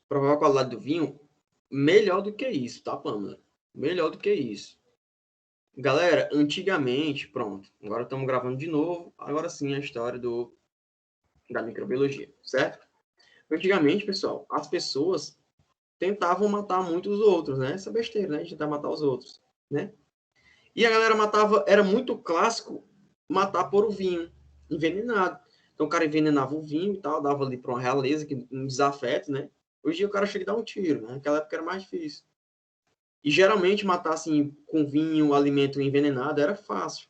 provar a qualidade do vinho, melhor do que isso, tá, Pamela? Melhor do que isso. Galera, antigamente, pronto, agora estamos gravando de novo, agora sim a história da microbiologia, certo? Antigamente, pessoal, as pessoas tentavam matar muitos outros, né? Essa besteira, né? De tentar matar os outros, né? E a galera matava, era muito clássico matar por o vinho, envenenado. Então o cara envenenava o vinho e tal, dava ali para uma realeza, que um desafeto, né? Hoje em dia o cara chega e dá um tiro, né? Naquela época era mais difícil. E geralmente matar assim com vinho, alimento envenenado era fácil,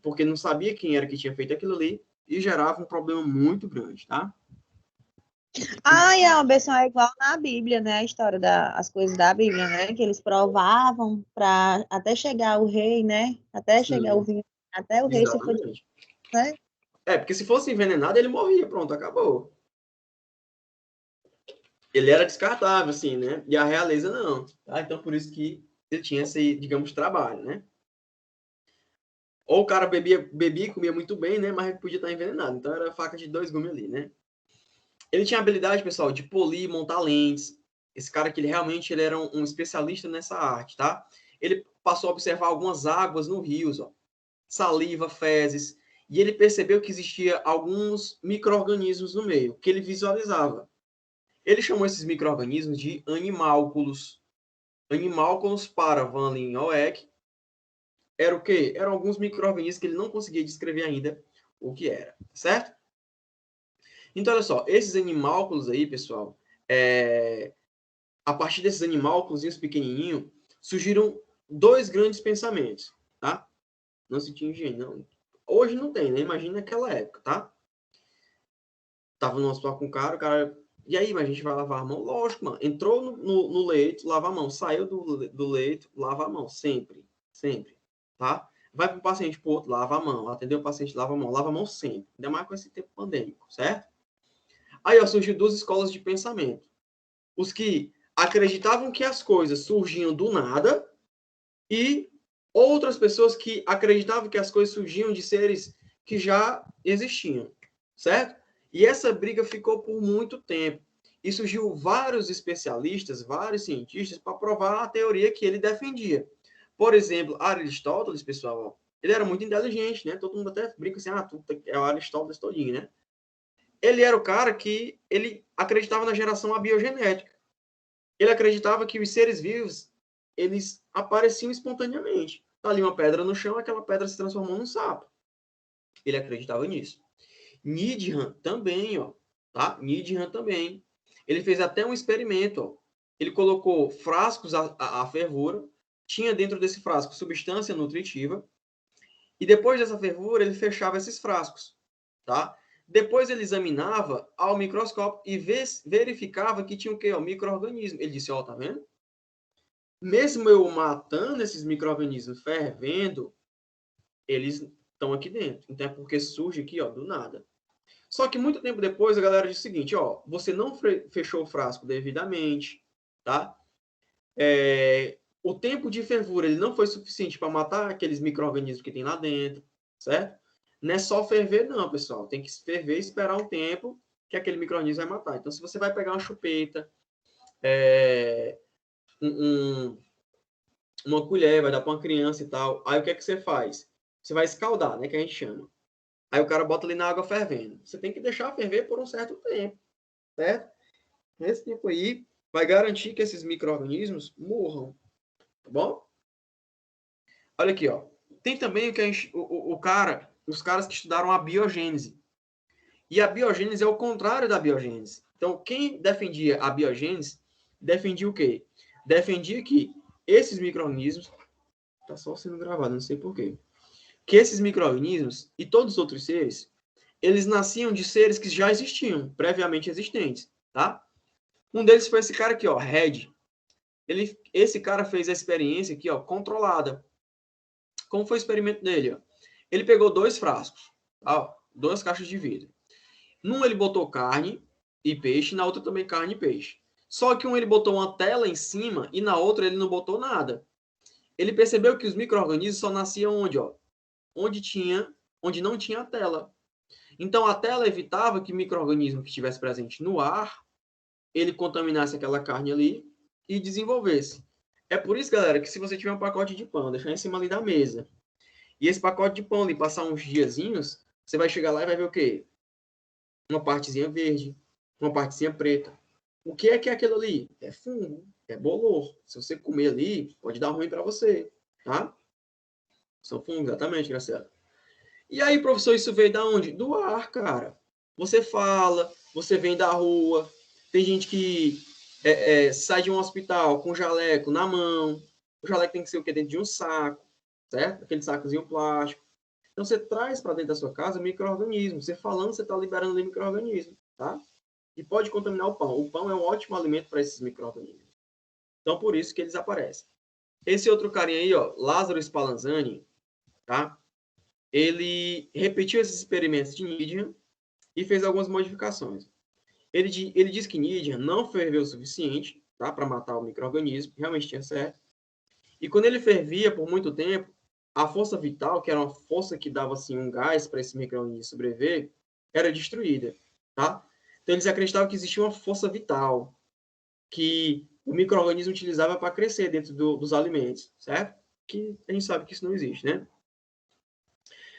porque não sabia quem era que tinha feito aquilo ali e gerava um problema muito grande, tá? Ah, e a ambição é igual na Bíblia, né? A história das coisas da Bíblia, né? Que eles provavam para até chegar o rei, né? Até chegar o Sim, vinho, até o rei se foi, exatamente. né? É, porque se fosse envenenado, ele morria, pronto, acabou. Ele era descartável, assim, né? E a realeza não. Tá? Então, por isso que ele tinha esse, digamos, trabalho, né? Ou o cara bebia e comia muito bem, né? Mas podia estar envenenado. Então, era faca de dois gumes ali, né? Ele tinha a habilidade, pessoal, de polir, montar lentes. Esse cara que ele realmente ele era um especialista nessa arte, tá? Ele passou a observar algumas águas no rios, ó. Saliva, fezes. E ele percebeu que existia alguns micro-organismos no meio, que ele visualizava. Ele chamou esses micro-organismos de animálculos. Animálculos para Van Leeuwenhoek era o quê? Eram alguns micro-organismos que ele não conseguia descrever ainda o que era, certo? Então, olha só, esses animálculos aí, pessoal, a partir desses animálculos pequenininhos, surgiram dois grandes pensamentos, tá? Não se tinha higiene, não. Hoje não tem, né? Imagina naquela época, tá? Tava no hospital com o cara, e aí, mas a gente vai lavar a mão? Lógico, mano. Entrou no leito, lava a mão. Saiu do leito, lava a mão. Sempre. Sempre. Tá? Vai para o paciente pro outro, lava a mão. Atendeu o paciente, lava a mão. Lava a mão sempre. Ainda mais com esse tempo pandêmico, certo? Aí, ó, surgiu duas escolas de pensamento. Os que acreditavam que as coisas surgiam do nada e outras pessoas que acreditavam que as coisas surgiam de seres que já existiam, certo? E essa briga ficou por muito tempo. E surgiu vários especialistas, vários cientistas para provar a teoria que ele defendia. Por exemplo, Aristóteles, pessoal, ele era muito inteligente, né? Todo mundo até brinca assim, é o Aristóteles todinho, né? Ele era o cara que ele acreditava na geração abiogenética. Ele acreditava que os seres vivos, eles apareciam espontaneamente. Tá ali uma pedra no chão, aquela pedra se transformou num sapo. Ele acreditava nisso. Needham também, ó, tá? Needham também. Ele fez até um experimento, ó. Ele colocou frascos à fervura, tinha dentro desse frasco substância nutritiva, e depois dessa fervura ele fechava esses frascos, tá? Depois ele examinava ao microscópio e verificava que tinha o quê? O micro-organismo. Ele disse, ó, tá vendo? Mesmo eu matando esses micro-organismos, fervendo, eles estão aqui dentro. Então é porque surge aqui, ó, do nada. Só que muito tempo depois a galera disse o seguinte, ó, você não fechou o frasco devidamente, tá? O tempo de fervura ele não foi suficiente para matar aqueles micro-organismos que tem lá dentro, certo? Não é só ferver não, pessoal. Tem que ferver e esperar um tempo que aquele micro-organismo vai matar. Então, se você vai pegar uma chupeta, um, uma colher, vai dar para uma criança e tal. Aí o que é que você faz? Você vai escaldar, né? Que a gente chama. Aí o cara bota ali na água fervendo. Você tem que deixar ferver por um certo tempo, certo? Nesse tempo aí, vai garantir que esses micro-organismos morram, tá bom? Olha aqui, ó. Tem também o que a gente, os caras que estudaram a biogênese. E a biogênese é o contrário da biogênese. Então, quem defendia a biogênese, defendia o quê? Defendia que esses micro-organismos, tá só sendo gravado, não sei porquê, que esses micro-organismos e todos os outros seres, eles nasciam de seres que já existiam, previamente existentes, tá? Um deles foi esse cara aqui, ó, Red. Esse cara fez a experiência aqui, ó, controlada. Como foi o experimento dele? Ó? Ele pegou dois frascos, tá? Duas caixas de vidro. Num ele botou carne e peixe, na outra também carne e peixe. Só que um ele botou uma tela em cima e na outra ele não botou nada. Ele percebeu que os micro-organismos só nasciam onde, ó? Onde não tinha a tela. Então a tela evitava que micro-organismo que estivesse presente no ar ele contaminasse aquela carne ali e desenvolvesse. É por isso, galera, que se você tiver um pacote de pão, deixar em cima ali da mesa, e esse pacote de pão ali passar uns diazinhos, você vai chegar lá e vai ver o quê? Uma partezinha verde, uma partezinha preta. O que é aquilo ali? É fungo, é bolor. Se você comer ali, pode dar ruim para você, tá? São fungos, exatamente, Graciela. E aí, professor, isso veio da onde? Do ar, cara. Você fala, você vem da rua, tem gente que sai de um hospital com jaleco na mão. O jaleco tem que ser o quê? Dentro de um saco, certo? Aquele sacozinho plástico. Então, você traz para dentro da sua casa micro-organismo. Você falando, você está liberando ali micro-organismo, tá? E pode contaminar o pão. O pão é um ótimo alimento para esses micro-organismos. Então, por isso que eles aparecem. Esse outro carinha aí, ó, Lázaro Spallanzani, tá? Ele repetiu esses experimentos de Needham e fez algumas modificações. Ele diz que Needham não ferveu o suficiente, tá, para matar o micro-organismo, realmente tinha certo. E quando ele fervia por muito tempo, a força vital, que era uma força que dava assim um gás para esse micro-organismo sobreviver, era destruída, tá? Então eles acreditavam que existia uma força vital que o micro-organismo utilizava para crescer dentro dos alimentos, certo? Que a gente sabe que isso não existe, né?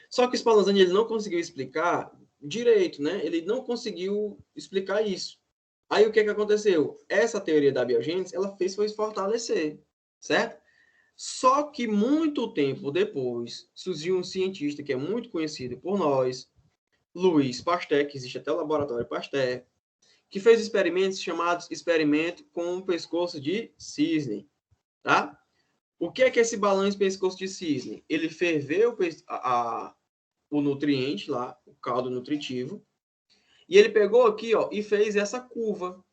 Só que o Spallanzani ele não conseguiu explicar direito, né? Ele não conseguiu explicar isso. Aí o que aconteceu? Essa teoria da biogênese, ela fez foi fortalecer, certo? Só que muito tempo depois, surgiu um cientista que é muito conhecido por nós, Louis Pasteur, que existe até o laboratório Pasteur, que fez experimentos chamados experimento com o pescoço de cisne, tá? O que é esse balanço pescoço de cisne? Ele ferveu o nutriente lá, o caldo nutritivo, e ele pegou aqui, ó, e fez essa curva.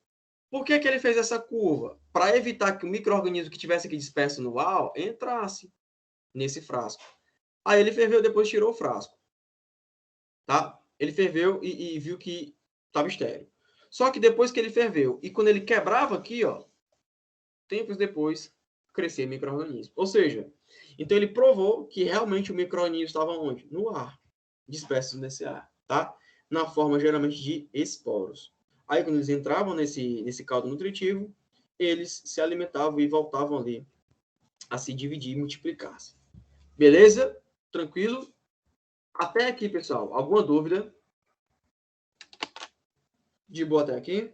Por que ele fez essa curva? Para evitar que o micro-organismo que tivesse aqui disperso no ar entrasse nesse frasco. Aí ele ferveu, depois tirou o frasco, tá? Ele ferveu e viu que estava estéril. Só que depois que ele ferveu, e quando ele quebrava aqui, ó, tempos depois, crescia micro-organismo. Ou seja, então ele provou que realmente o micro-organismo estava onde? No ar, dispersos nesse ar, tá? Na forma, geralmente, de esporos. Aí, quando eles entravam nesse caldo nutritivo, eles se alimentavam e voltavam ali a se dividir e multiplicar-se. Beleza? Tranquilo? Até aqui, pessoal. Alguma dúvida? De boa até aqui?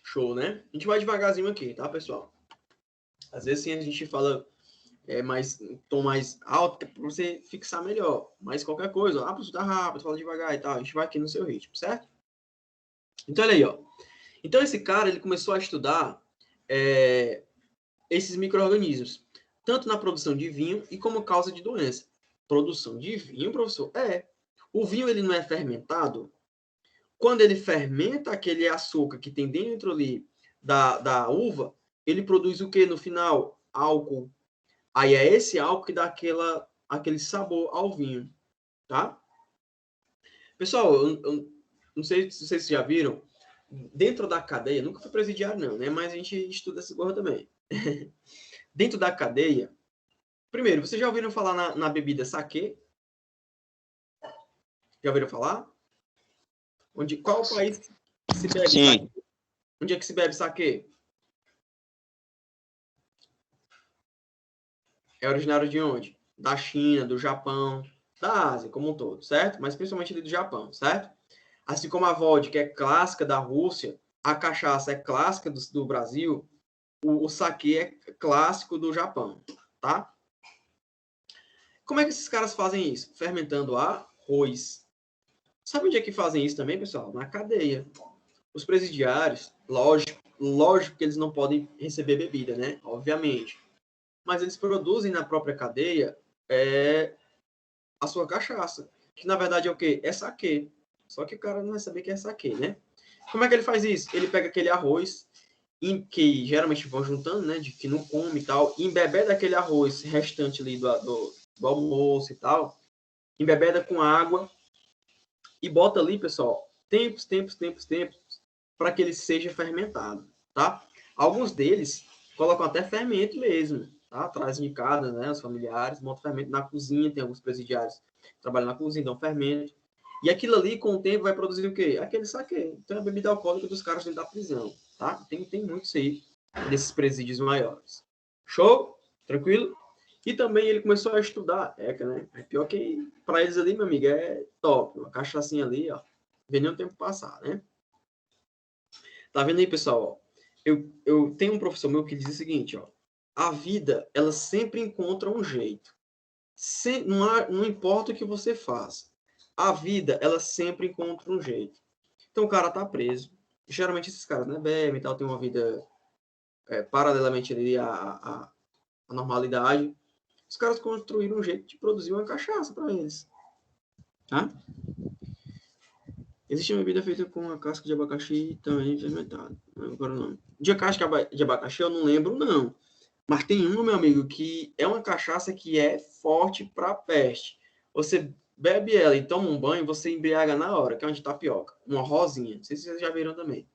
Show, né? A gente vai devagarzinho aqui, tá, pessoal? Às vezes, sim, a gente fala mais tom mais alto, para você fixar melhor. Mas qualquer coisa, professor, tá rápido, fala devagar e tal. A gente vai aqui no seu ritmo, certo? Então, olha aí, ó. Então, esse cara, ele começou a estudar esses micro-organismos, tanto na produção de vinho e como causa de doença. Produção de vinho, professor? O vinho, ele não é fermentado? Quando ele fermenta aquele açúcar que tem dentro ali da uva, ele produz o que no final? Álcool. Aí é esse álcool que dá aquele sabor ao vinho, tá? Pessoal, eu não sei se vocês já viram, dentro da cadeia, nunca fui presidiário não, né? Mas a gente estuda essa coisa também. Dentro da cadeia, primeiro, vocês já ouviram falar na bebida saquê? Já ouviram falar? Qual o país que se bebe saquê? Onde é que se bebe saquê? É originário de onde? Da China, do Japão, da Ásia como um todo, certo? Mas principalmente ali do Japão, certo? Assim como a vodka é clássica da Rússia, a cachaça é clássica do Brasil, o saquê é clássico do Japão, tá? Como é que esses caras fazem isso? Fermentando arroz. Sabe onde é que fazem isso também, pessoal? Na cadeia. Os presidiários, lógico que eles não podem receber bebida, né? Obviamente. Mas eles produzem na própria cadeia a sua cachaça. Que na verdade é o quê? É saquê. Só que o cara não vai saber que é saquê, né? Como é que ele faz isso? Ele pega aquele arroz, que geralmente vão juntando, né? De que não come e tal, embebeda aquele arroz restante ali do almoço e tal, embebeda com água e bota ali, pessoal, tempos, para que ele seja fermentado, tá? Alguns deles colocam até fermento mesmo, tá? Trazem de casa, né? Os familiares, montam fermento na cozinha, tem alguns presidiários que trabalham na cozinha, dão fermento. E aquilo ali, com o tempo, vai produzir o quê? Aquele saquê. Então, é a bebida alcoólica dos caras dentro da prisão, tá? Tem muito isso aí, desses presídios maiores. Show? Tranquilo? E também ele começou a estudar ECA, né? É pior que para eles ali, meu amigo, é top. Uma cachaçinha ali, ó. Vê nem o tempo passar, né? Tá vendo aí, pessoal? Ó, eu tenho um professor meu que diz o seguinte, ó. A vida, ela sempre encontra um jeito. Não importa o que você faça. A vida, ela sempre encontra um jeito. Então o cara tá preso. Geralmente esses caras, né, bebem e tal, tem uma vida paralelamente ali à normalidade. Os caras construíram um jeito de produzir uma cachaça para eles. Tá? Existe uma bebida feita com a casca de abacaxi também fermentada. Agora o nome. De casca de abacaxi eu não lembro, não. Mas tem uma, meu amigo, que é uma cachaça que é forte para peste. Você bebe ela e toma um banho, você embriaga na hora, que é uma de tapioca. Uma rosinha. Não sei se vocês já viram também.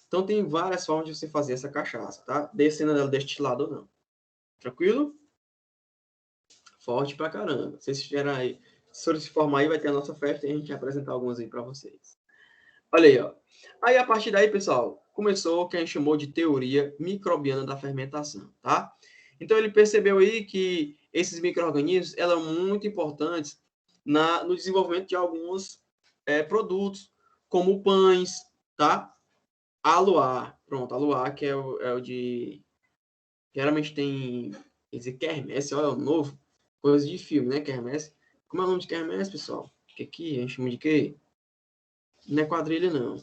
Então tem várias formas de você fazer essa cachaça, tá? Descendo ela destilada ou não. Tranquilo? Forte pra caramba. Vocês estiverem aí, se forem se formar aí, vai ter a nossa festa e a gente vai apresentar algumas aí para vocês. Olha aí, ó. Aí, a partir daí, pessoal, começou o que a gente chamou de teoria microbiana da fermentação, tá? Então, ele percebeu aí que esses micro-organismos eram muito importantes no desenvolvimento de alguns produtos, como pães, tá? Aluá. Pronto, aluá, que é o de... Geralmente tem... Esse quermesse, olha, é o novo. Coisa de filme, né, quermesse. Como é o nome de quermesse, pessoal? Que aqui a gente chama de quê? Não é quadrilha, não.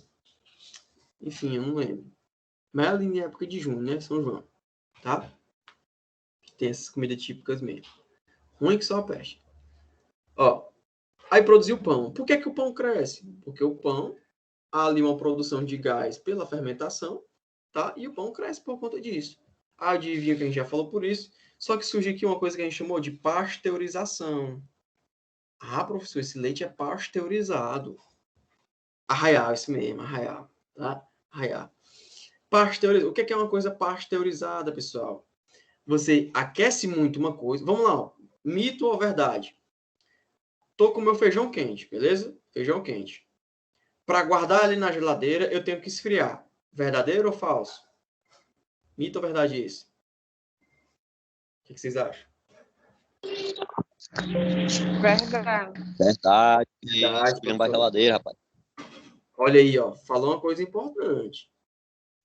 Enfim, eu não lembro. Mas é ali na época de junho, né? São João. Tá? Tem essas comidas típicas mesmo. Ruim que só a peste. Ó. Aí produziu pão. Por que o pão cresce? Porque o pão há ali uma produção de gás pela fermentação, tá? E o pão cresce por conta disso. Adivinha que a gente já falou por isso. Só que surge aqui uma coisa que a gente chamou de pasteurização. Ah, professor, esse leite é pasteurizado. Arraial, isso mesmo, arraial. Tá? Arraial. O que é uma coisa pasteurizada, pessoal? Você aquece muito uma coisa. Vamos lá, ó. Mito ou verdade? Tô com meu feijão quente, beleza? Feijão quente. Para guardar ali na geladeira, eu tenho que esfriar. Verdadeiro ou falso? Mito ou verdade isso? O que vocês acham? Verdade. Verdade. Verdade, Esfriando pra professor. geladeira, rapaz. Olha aí, ó. Falou uma coisa importante.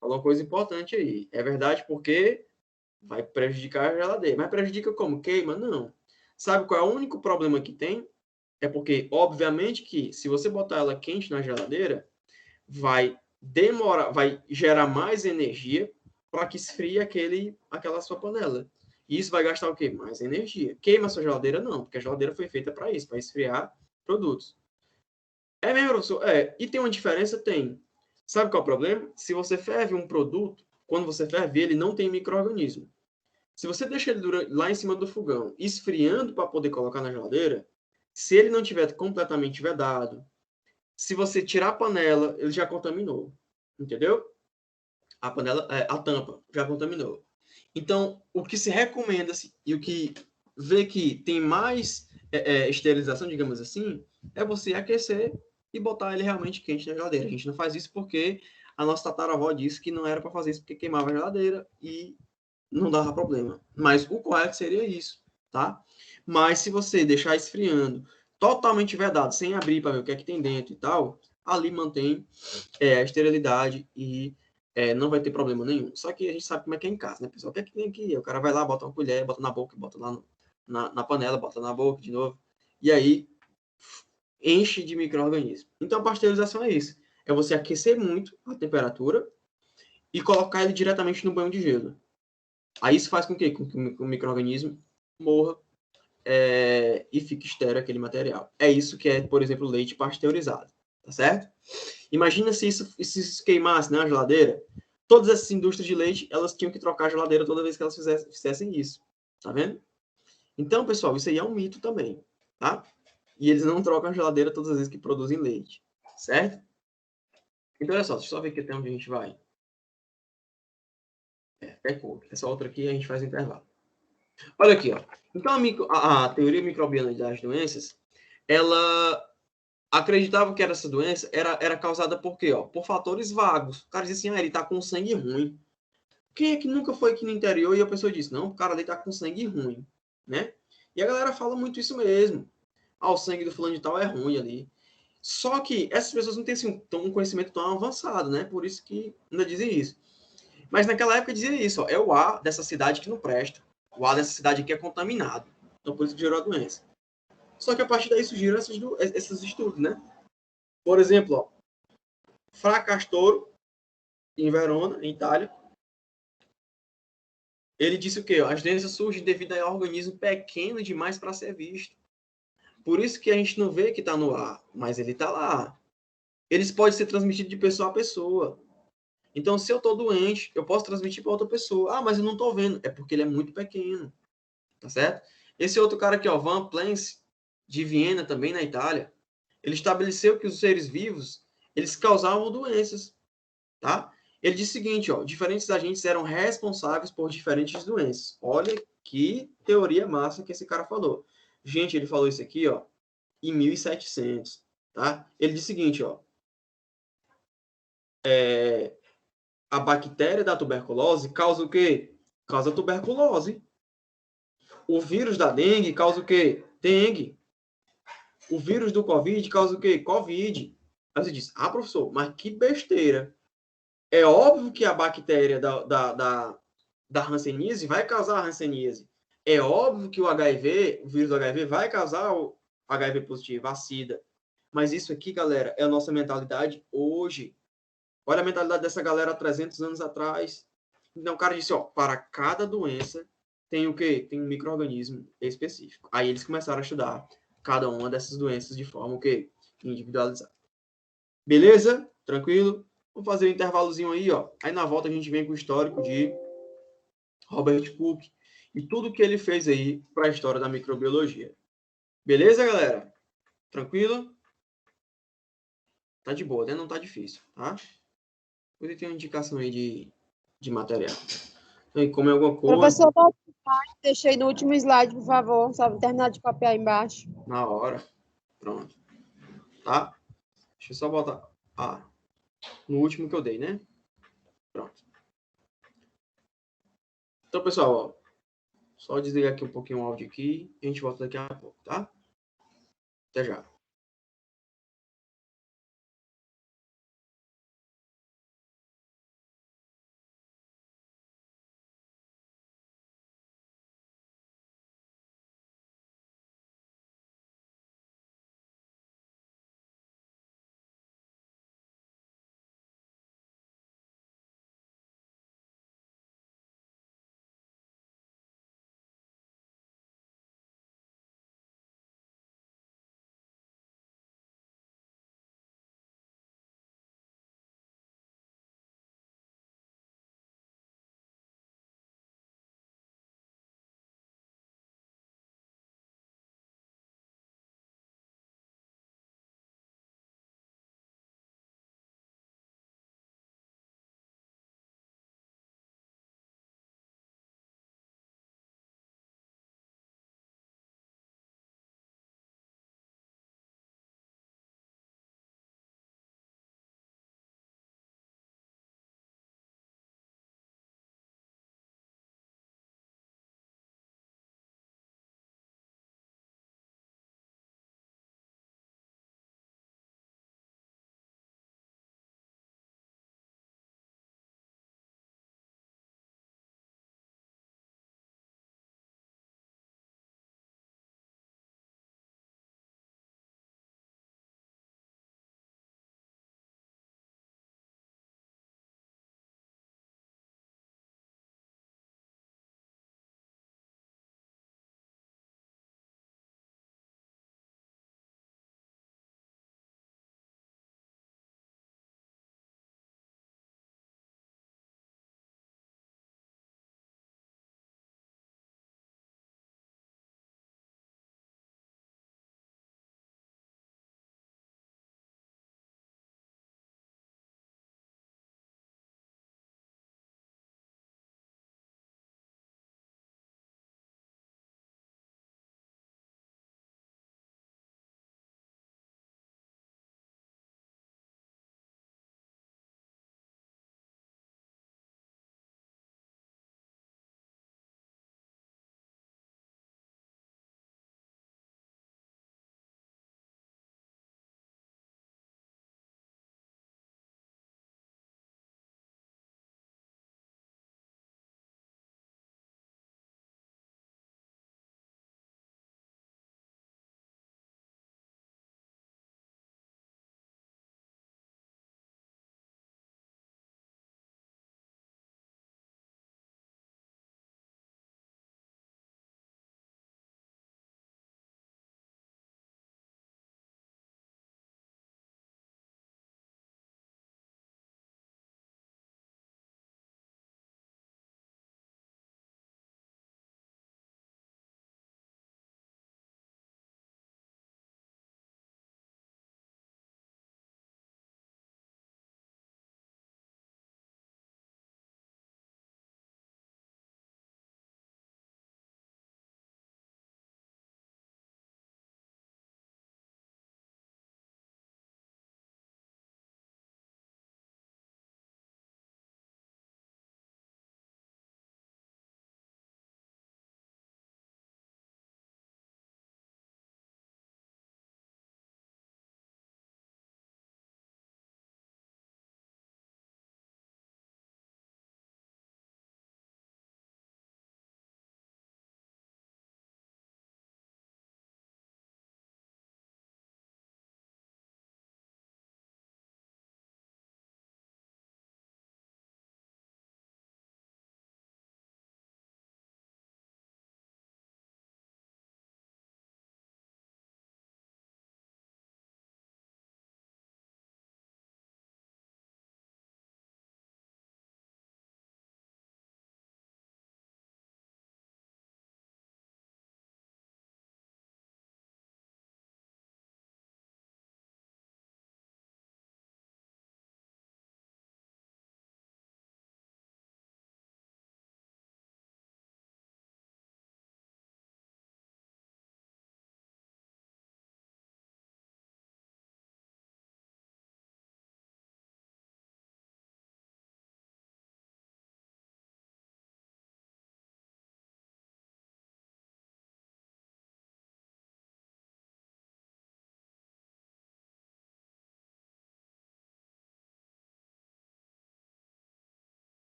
Falou uma coisa importante aí. É verdade porque vai prejudicar a geladeira. Mas prejudica como? Queima? Não. Sabe qual é o único problema que tem? É porque, obviamente, que se você botar ela quente na geladeira, vai demorar, vai gerar mais energia para que esfrie aquela sua panela. E isso vai gastar o quê? Mais energia. Queima a sua geladeira? Não, porque a geladeira foi feita para isso, para esfriar produtos. É mesmo, professor? É. E tem uma diferença? Tem. Sabe qual é o problema? Se você ferve um produto, quando você ferve ele, não tem micro-organismo. Se você deixa ele lá em cima do fogão, esfriando para poder colocar na geladeira, se ele não tiver completamente vedado, se você tirar a panela, ele já contaminou. Entendeu? A panela, a tampa já contaminou. Então, o que se recomenda e o que vê que tem mais esterilização, digamos assim, é você aquecer e botar ele realmente quente na geladeira. A gente não faz isso porque a nossa tataravó disse que não era para fazer isso porque queimava a geladeira e não dava problema. Mas o correto seria isso, tá? Mas se você deixar esfriando, totalmente vedado, sem abrir para ver o que é que tem dentro e tal, ali mantém a esterilidade e não vai ter problema nenhum. Só que a gente sabe como é que é em casa, né, pessoal? O que é que tem aqui? O cara vai lá, bota uma colher, bota na boca, bota lá na panela, bota na boca de novo. E aí enche de micro-organismos. Então a pasteurização é isso. É você aquecer muito a temperatura e colocar ele diretamente no banho de gelo. Aí isso faz com que o micro-organismo morra e fique estéril aquele material. É isso que é, por exemplo, leite pasteurizado. Tá certo? Imagina se isso queimasse na geladeira. Todas essas indústrias de leite, elas tinham que trocar a geladeira toda vez que elas fizessem isso. Tá vendo? Então, pessoal, isso aí é um mito também. Tá? E eles não trocam a geladeira todas as vezes que produzem leite. Certo? Então, olha só, deixa eu só ver aqui até onde a gente vai. Essa outra aqui a gente faz intervalo. Olha aqui, ó. Então, a teoria microbiana das doenças, ela acreditava que essa doença era causada por quê? Ó? Por fatores vagos. O cara dizia assim, ele tá com sangue ruim. Quem é que nunca foi aqui no interior e a pessoa disse, não, o cara ali tá com sangue ruim, né? E a galera fala muito isso mesmo. Ah, o sangue do fulano de tal é ruim ali. Só que essas pessoas não têm assim, um conhecimento tão avançado, né? Por isso que ainda dizem isso. Mas naquela época dizia isso, ó, é o ar dessa cidade que não presta. O ar dessa cidade aqui é contaminado. Então por isso que gerou a doença. Só que a partir daí surgiram esses estudos, né? Por exemplo, ó, Fra Castoro, em Verona, em Itália, ele disse o quê? As doenças surgem devido a organismo pequeno demais para ser visto. Por isso que a gente não vê que está no ar, mas ele está lá. Eles podem ser transmitidos de pessoa a pessoa. Então, se eu estou doente, eu posso transmitir para outra pessoa. Ah, mas eu não estou vendo. É porque ele é muito pequeno. Tá certo? Esse outro cara aqui, ó, Van Plance, de Viena, também na Itália, ele estabeleceu que os seres vivos, eles causavam doenças, tá? Ele disse o seguinte, ó, diferentes agentes eram responsáveis por diferentes doenças. Olha que teoria massa que esse cara falou. Gente, ele falou isso aqui, ó, em 1700, tá? Ele disse o seguinte, ó, a bactéria da tuberculose causa o quê? Causa tuberculose. O vírus da dengue causa o quê? Dengue. O vírus do Covid causa o quê? Covid. Aí você diz, ah, professor, mas que besteira. É óbvio que a bactéria da hanseníase vai causar a hanseníase. É óbvio que o HIV, o vírus do HIV, vai causar o HIV positivo, a SIDA. Mas isso aqui, galera, é a nossa mentalidade hoje. Olha a mentalidade dessa galera há 300 anos atrás. Então, o cara disse, ó, para cada doença tem o quê? Tem um micro-organismo específico. Aí eles começaram a estudar cada uma dessas doenças de forma o quê? Individualizada. Beleza? Tranquilo? Vamos fazer um intervalozinho aí, ó. Aí na volta a gente vem com o histórico de Robert Cook e tudo que ele fez aí para a história da microbiologia. Beleza, galera? Tranquilo? Tá de boa, né? Não tá difícil, tá? Depois tem uma indicação aí de material. Então, come alguma coisa, Professor, deixei no último slide, por favor. Só terminar de copiar embaixo. na hora. Pronto. Tá? Deixa eu só botar. Ah, no último que eu dei, né? Pronto. Então, pessoal, ó, só desligar aqui um pouquinho o áudio aqui e a gente volta daqui a pouco, tá? Até já.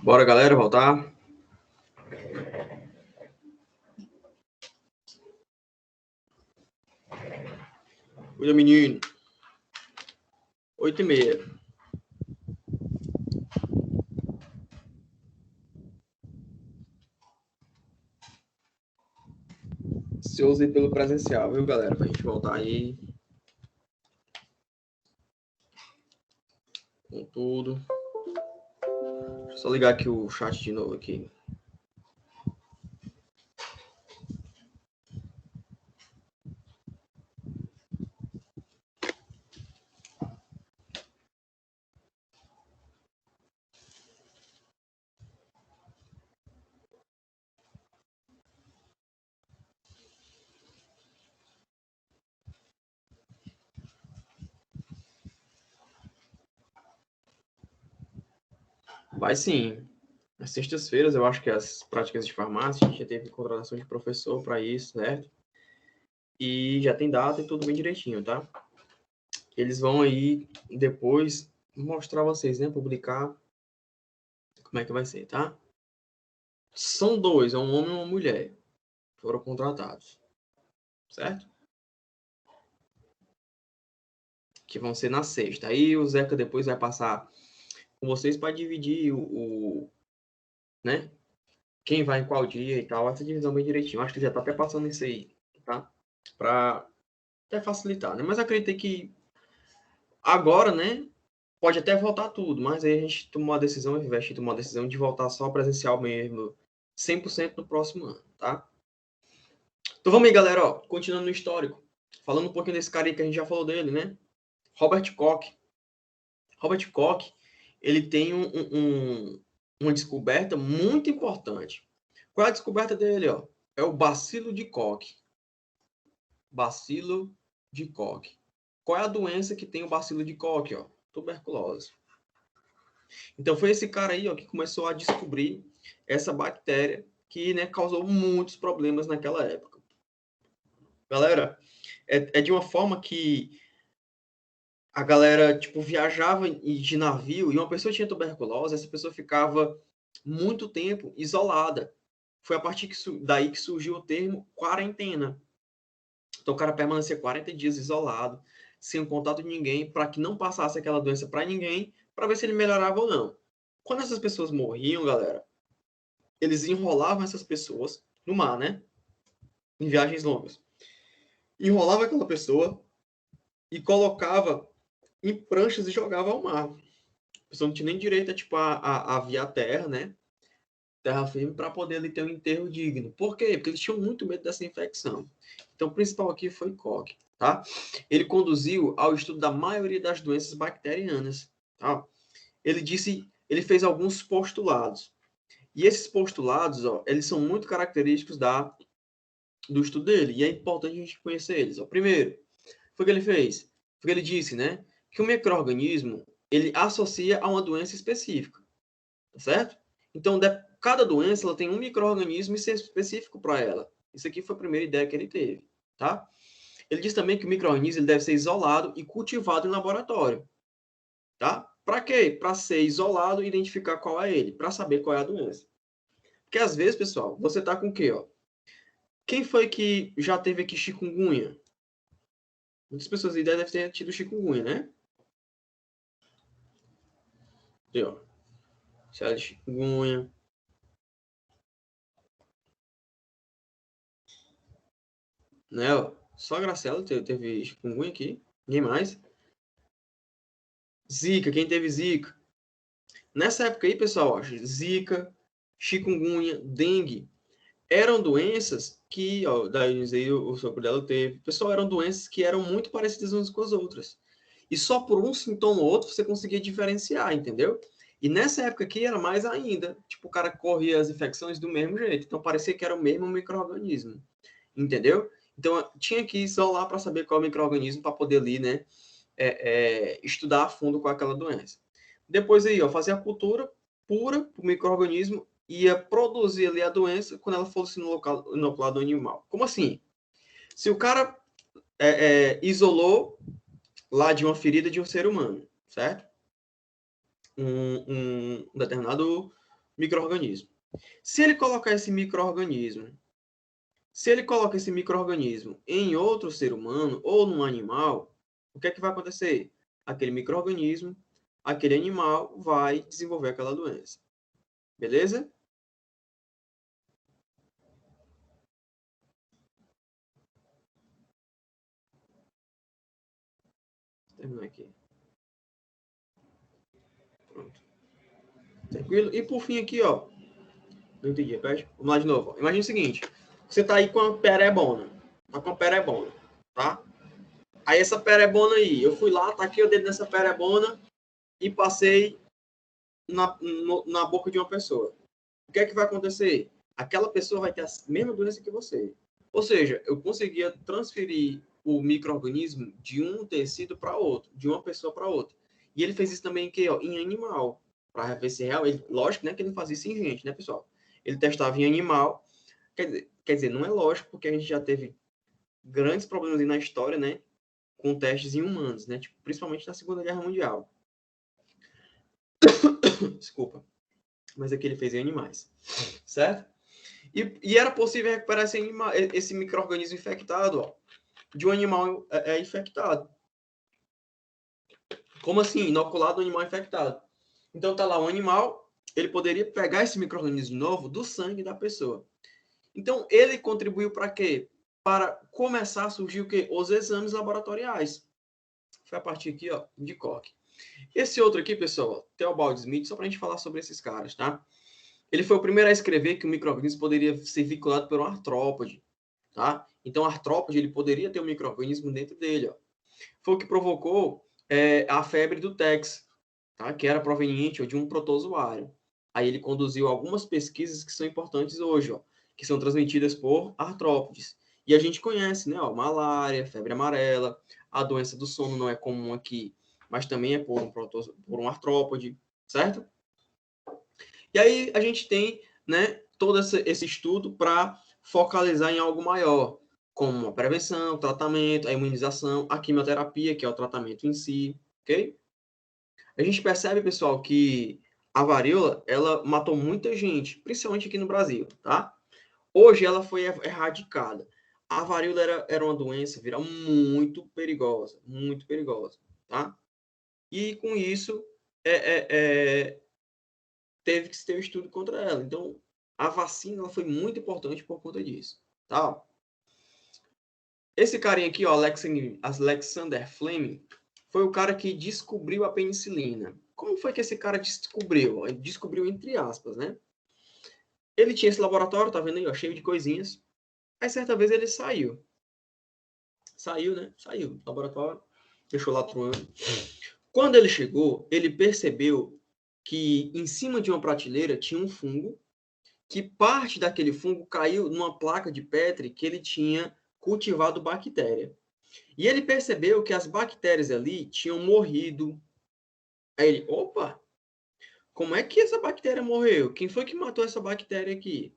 Bora, galera, voltar. Oi, menino. 8h30. Se eu usei pelo presencial, viu, galera? Pra gente voltar aí. Com tudo. Deixa eu só ligar aqui o chat de novo aqui. Vai sim. Nas sextas-feiras, eu acho que as práticas de farmácia, a gente já teve contratação de professor para isso, certo? E já tem data e tudo bem direitinho, tá? Eles vão aí depois mostrar vocês, né? Publicar como é que vai ser, tá? São dois, é um homem e uma mulher. Foram contratados, certo? Que vão ser na sexta. Aí o Zeca depois vai passar com vocês para dividir né? Quem vai em qual dia e tal, essa divisão bem direitinho. Acho que já tá até passando isso aí, tá? Para até facilitar, né? Mas acreditei que agora, né? Pode até voltar tudo, mas aí a gente tomou a decisão, o Invest tomou a decisão de voltar só presencial mesmo, 100% no próximo ano, tá? Então vamos aí, galera, ó, continuando no histórico. Falando um pouquinho desse cara aí que a gente já falou dele, né? Robert Koch. Robert Koch, ele tem uma descoberta muito importante. Qual é a descoberta dele, ó? É o bacilo de Koch. Bacilo de Koch. Qual é a doença que tem o bacilo de Koch, ó? Tuberculose. Então foi esse cara aí, ó, que começou a descobrir essa bactéria que, né, causou muitos problemas naquela época. Galera, é de uma forma que a galera, tipo, viajava de navio e uma pessoa tinha tuberculose, essa pessoa ficava muito tempo isolada. Foi a partir daí que surgiu o termo quarentena. Então o cara permanecia 40 dias isolado, sem o contato de ninguém, para que não passasse aquela doença para ninguém, para ver se ele melhorava ou não. Quando essas pessoas morriam, galera, eles enrolavam essas pessoas no mar, né? Em viagens longas. Enrolava aquela pessoa e colocava em pranchas e jogava ao mar. A pessoa não tinha nem direito a, tipo, a vir à terra, né? Terra firme, para poder ali ter um enterro digno. Por quê? Porque eles tinham muito medo dessa infecção. Então, o principal aqui foi Koch, tá? Ele conduziu ao estudo da maioria das doenças bacterianas, tá? Ele fez alguns postulados. E esses postulados, ó, eles são muito característicos do estudo dele. E é importante a gente conhecer eles. Ó. Primeiro, foi o que ele fez? Foi o que ele disse, né? Que o micro-organismo, ele associa a uma doença específica. Tá certo? Então, cada doença ela tem um micro-organismo específico para ela. Isso aqui foi a primeira ideia que ele teve, tá? Ele diz também que o micro-organismo deve ser isolado e cultivado em laboratório, tá? Para quê? Para ser isolado e identificar qual é ele, para saber qual é a doença. Porque às vezes, pessoal, você tá com o quê, ó? Quem foi que já teve aqui chikungunya? Muitas pessoas aí devem ter tido chikungunya, né? Aqui, ó. Célula de chikungunya. Né, ó. Só a Graciela teve chikungunya aqui. Ninguém mais. Zika, quem teve Zika? Nessa época aí, pessoal, ó, Zika, chikungunya, dengue, eram doenças que, ó, daí o sogro dela teve. Pessoal, eram doenças que eram muito parecidas umas com as outras. E só por um sintoma ou outro você conseguia diferenciar, entendeu? E nessa época aqui era mais ainda. Tipo, o cara corria as infecções do mesmo jeito. Então parecia que era o mesmo micro-organismo. Entendeu? Então tinha que isolar para saber qual é o micro-organismo para poder ali, né? Estudar a fundo com aquela doença. Depois aí, ó, fazer a cultura pura para o micro-organismo ia produzir ali a doença quando ela fosse inoculada no animal. Como assim? Se o cara isolou lá de uma ferida de um ser humano, certo? Um determinado micro-organismo. Se ele coloca esse micro-organismo em outro ser humano ou num animal, o que é que vai acontecer? Aquele micro-organismo, aquele animal vai desenvolver aquela doença. Beleza? Vou terminar aqui. Pronto. Tranquilo? E por fim aqui, ó. Não entendi, repete. Vamos lá de novo. Imagina o seguinte. Você tá aí com a perebona. Tá com a perebona, tá? Aí essa perebona aí, eu fui lá, taquei o dedo nessa perebona e passei na boca de uma pessoa. O que é que vai acontecer? Aquela pessoa vai ter a mesma doença que você. Ou seja, eu conseguia transferir o micro-organismo de um tecido para outro, de uma pessoa para outra. E ele fez isso também em animal, para ver se é real. Lógico, né, que ele não fazia isso em gente, né, pessoal? Ele testava em animal. Quer dizer, não é lógico, porque a gente já teve grandes problemas aí na história, né, com testes em humanos, né, tipo, principalmente na Segunda Guerra Mundial. Desculpa. Mas aqui ele fez em animais, certo? E era possível recuperar esse micro-organismo infectado, ó, de um animal infectado. Como assim? Inoculado no animal infectado. Então tá lá um animal, ele poderia pegar esse micro-organismo de novo do sangue da pessoa. Então ele contribuiu para quê? Para começar a surgir o quê? Os exames laboratoriais. Foi a partir aqui, ó, de Koch. Esse outro aqui, pessoal, Theobald Smith, só para a gente falar sobre esses caras, tá? Ele foi o primeiro a escrever que o micro-organismo poderia ser vinculado por um artrópode, tá? Então, o artrópode, ele poderia ter um micro-organismo dentro dele, ó. Foi o que provocou a febre do Tex, tá? Que era proveniente de um protozoário. Aí ele conduziu algumas pesquisas que são importantes hoje, ó, que são transmitidas por artrópodes. E a gente conhece, né? Ó, malária, febre amarela, a doença do sono não é comum aqui, mas também é por um artrópode, certo? E aí a gente tem, né, todo esse estudo para focalizar em algo maior, como a prevenção, o tratamento, a imunização, a quimioterapia, que é o tratamento em si, ok? A gente percebe, pessoal, que a varíola, ela matou muita gente, principalmente aqui no Brasil, tá? Hoje ela foi erradicada. A varíola era uma doença viral muito perigosa, tá? E com isso, teve que se ter um estudo contra ela. Então, a vacina ela foi muito importante por conta disso, tá? Esse carinha aqui, ó, Alexander Fleming, foi o cara que descobriu a penicilina. Como foi que esse cara descobriu? Ele descobriu entre aspas, né? Ele tinha esse laboratório, tá vendo aí, ó, cheio de coisinhas. Aí, certa vez, ele saiu. Saiu, né? Saiu do laboratório, deixou lá atuando. Quando ele chegou, ele percebeu que em cima de uma prateleira tinha um fungo, que parte daquele fungo caiu numa placa de Petri que ele tinha cultivado bactéria. E ele percebeu que as bactérias ali tinham morrido. Aí ele, opa, como é que essa bactéria morreu? Quem foi que matou essa bactéria aqui?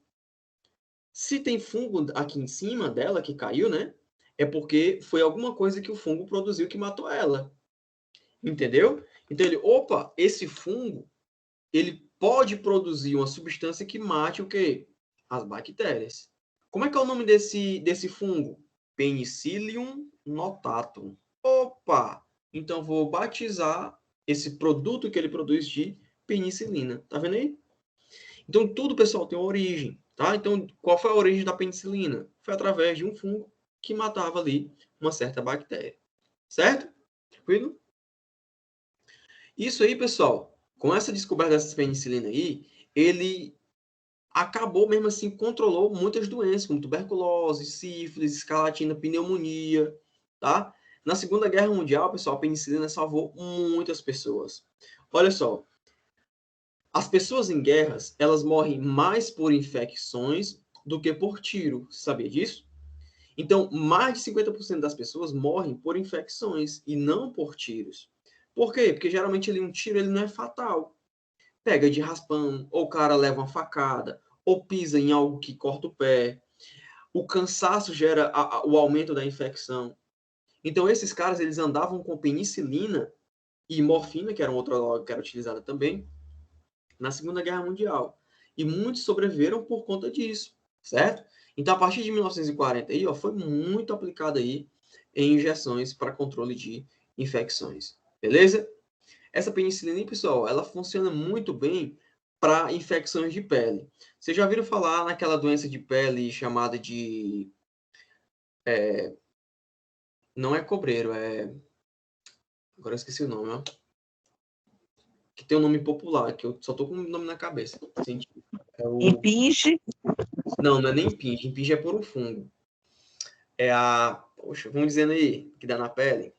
Se tem fungo aqui em cima dela que caiu, né? É porque foi alguma coisa que o fungo produziu que matou ela. Entendeu? Então ele, opa, esse fungo, ele pode produzir uma substância que mate o quê? As bactérias. Como é que é o nome desse fungo? Penicillium notatum. Opa! Então vou batizar esse produto que ele produz de penicilina. Tá vendo aí? Então tudo, pessoal, tem uma origem, tá? Então qual foi a origem da penicilina? Foi através de um fungo que matava ali uma certa bactéria. Certo? Tranquilo? Isso aí, pessoal, com essa descoberta dessa penicilina aí, ele acabou mesmo assim, controlou muitas doenças, como tuberculose, sífilis, escarlatina, pneumonia, tá? Na Segunda Guerra Mundial, pessoal, a penicilina salvou muitas pessoas. Olha só, as pessoas em guerras, elas morrem mais por infecções do que por tiro. Você sabia disso? Então, mais de 50% das pessoas morrem por infecções e não por tiros. Por quê? Porque geralmente ali, um tiro ele não é fatal. Pega de raspão, ou o cara leva uma facada, ou pisa em algo que corta o pé. O cansaço gera o aumento da infecção. Então, esses caras, eles andavam com penicilina e morfina, que era uma outra droga que era utilizada também, na Segunda Guerra Mundial. E muitos sobreviveram por conta disso, certo? Então, a partir de 1940, aí, ó, foi muito aplicado aí em injeções para controle de infecções, beleza? Essa penicilina, pessoal, ela funciona muito bem para infecções de pele. Vocês já ouviram falar naquela doença de pele chamada de... não é cobreiro, é... Agora eu esqueci o nome, ó. Que tem um nome popular, que eu só tô com o nome na cabeça. É o... Impinge. Não, não é nem impinge. Impinge é por um fungo. É a... Poxa, vamos dizendo aí, que dá na pele.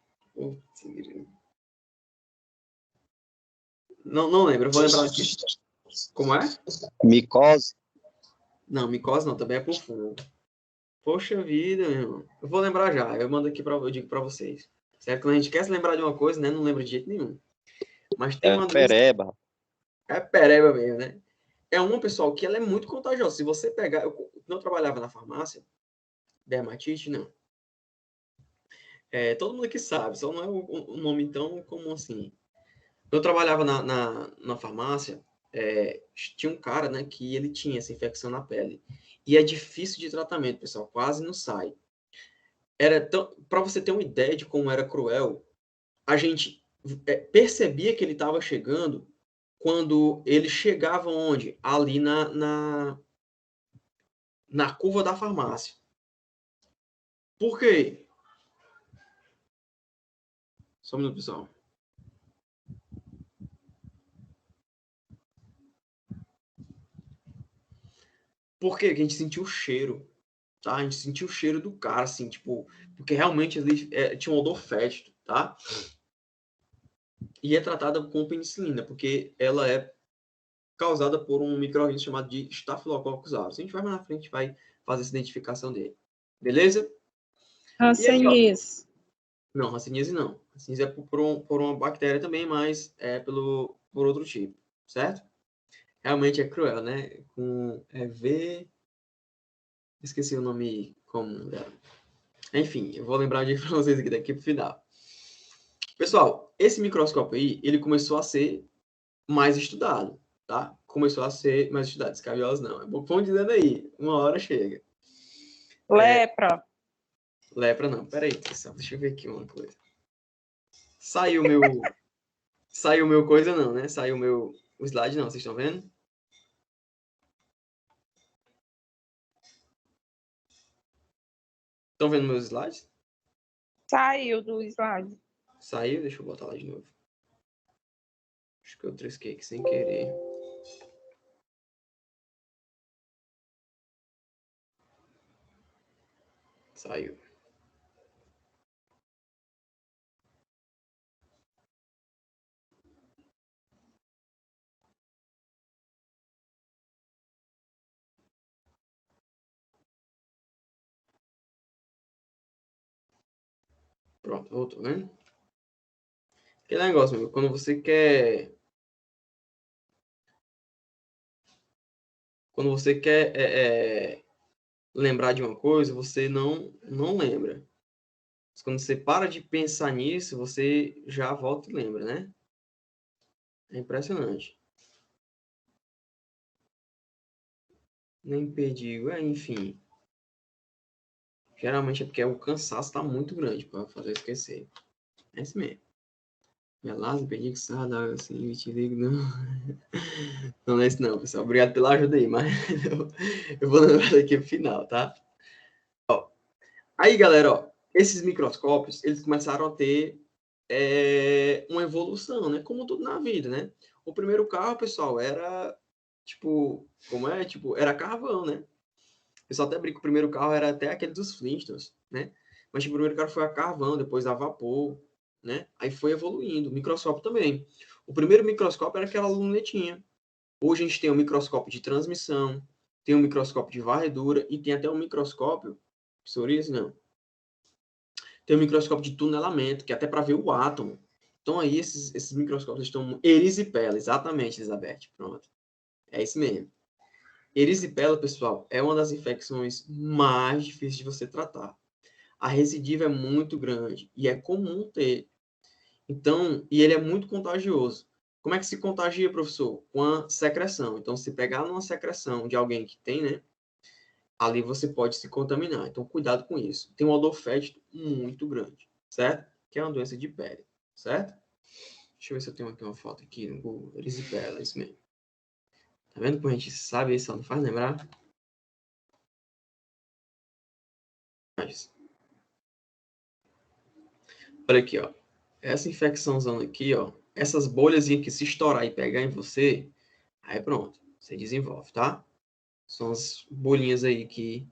Não lembro, eu vou lembrar aqui. Como é? Micose. Não, micose não, também é por fungo. Poxa vida, meu irmão. Eu vou lembrar já, eu mando aqui eu digo para vocês. Certo? Quando a gente quer se lembrar de uma coisa, né? Não lembra de jeito nenhum. Mas tem uma doença... Pereba. É pereba mesmo, né? É uma, pessoal, que ela é muito contagiosa. Se você pegar... Eu não trabalhava na farmácia, dermatite, não. Todo mundo aqui sabe, só não é um nome tão comum assim. Eu trabalhava na farmácia, tinha um cara, né, que ele tinha essa infecção na pele. E é difícil de tratamento, pessoal, quase não sai. Para você ter uma ideia de como era cruel, a gente percebia que ele estava chegando quando ele chegava onde? Ali na curva da farmácia. Por quê? Só um minuto, pessoal. Por quê? Porque a gente sentiu o cheiro, tá? A gente sentiu o cheiro do cara, assim, tipo... Porque realmente ele tinha um odor fétido, tá? E é tratada com penicilina, porque ela é causada por um micro-organismo chamado de Staphylococcus aureus. A gente vai mais na frente, vai fazer essa identificação dele. Beleza? Hanseníase. Não, hanseníase não. Hanseníase é por uma bactéria também, mas é por outro tipo, certo? Realmente é cruel, né? Esqueci o nome comum dela. Enfim, eu vou lembrar de para vocês aqui daqui pro final. Pessoal, esse microscópio aí, ele começou a ser mais estudado, tá? Começou a ser mais estudado. Escabiolas não. É bom dizendo aí. Uma hora chega. Lepra. Lepra não. Peraí, pessoal. Deixa eu ver aqui uma coisa. Saiu o meu coisa não, né? Saiu o slide não. Vocês estão vendo? Estão vendo meus slides? Saiu do slide. Saiu? Deixa eu botar lá de novo. Acho que eu trisquei aqui sem querer. Saiu. Pronto, voltou, né? Aquele negócio, meu, quando você quer lembrar de uma coisa, você não lembra. Mas quando você para de pensar nisso, você já volta e lembra, né? É impressionante. Nem perdigo, enfim. Geralmente é porque o cansaço está muito grande para fazer eu esquecer. É isso mesmo. Melasma, pendixada, assim, vitiligo, não. Não é isso não, pessoal. Obrigado pela ajuda aí, mas eu vou lembrar daqui pro final, tá? Ó. Aí, galera, ó, esses microscópios, eles começaram a ter uma evolução, né? Como tudo na vida, né? O primeiro carro, pessoal, era, tipo, era carvão, né? O pessoal até brinca, o primeiro carro era até aquele dos Flintstones, né? Mas tipo, o primeiro carro foi a carvão, depois a vapor, né? Aí foi evoluindo. O microscópio também. O primeiro microscópio era aquela lunetinha. Hoje a gente tem um microscópio de transmissão, tem um microscópio de varredura e tem até um microscópio, psoríase não. Tem um microscópio de tunelamento, que é até para ver o átomo. Então aí esses microscópios estão... Erisipela, exatamente, Elizabeth. Pronto. É isso mesmo. Erisipela, pessoal, é uma das infecções mais difíceis de você tratar. A recidiva é muito grande e é comum ter. Então, e ele é muito contagioso. Como é que se contagia, professor? Com a secreção. Então, se pegar numa secreção de alguém que tem, né? Ali você pode se contaminar. Então, cuidado com isso. Tem um odor fétido muito grande, certo? Que é uma doença de pele, certo? Deixa eu ver se eu tenho aqui uma foto aqui no Google. Erisipela, isso mesmo. Tá vendo como a gente sabe isso? Só não faz lembrar? Olha aqui, ó. Essa infecçãozão aqui, ó. Essas bolhas que se estourar e pegar em você, aí pronto. Você desenvolve, tá? São as bolinhas aí que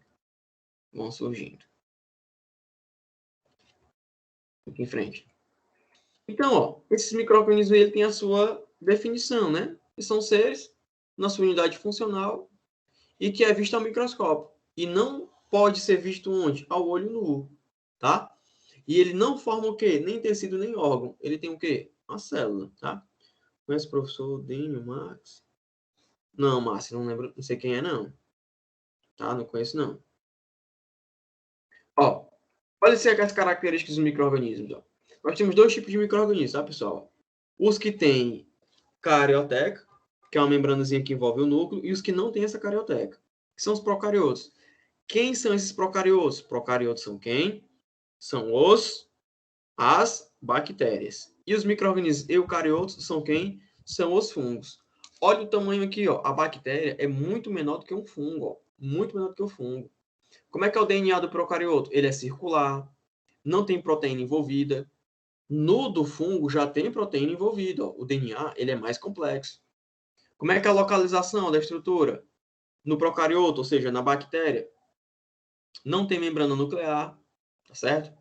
vão surgindo. Aqui em frente. Então, ó, esses micro-organismos ele tem a sua definição, né? Que são seres na sua unidade funcional e que é visto ao microscópio. E não pode ser visto onde? Ao olho nu, tá? E ele não forma o quê? Nem tecido, nem órgão. Ele tem o quê? Uma célula, tá? Conhece o professor Dênio Marx? Não, Márcio, não lembro, não sei quem é, não. Tá? Não conheço, não. Ó, olha aqui as características dos micro-organismos, ó. Nós temos dois tipos de micro-organismos, tá, pessoal? Os que têm carioteca, que é uma membranazinha que envolve o núcleo, e os que não têm essa carioteca, que são os procariotos. Quem são esses procariotos? Procariotos são quem? São as bactérias. E os micro-organismos eucariotos são quem? São os fungos. Olha o tamanho aqui, ó. A bactéria é muito menor do que um fungo, ó. Muito menor do que o fungo. Como é que é o DNA do procarioto? Ele é circular, não tem proteína envolvida. No do fungo já tem proteína envolvida, ó. O DNA, ele é mais complexo. Como é que é a localização da estrutura? No procarioto, ou seja, na bactéria, não tem membrana nuclear, tá certo?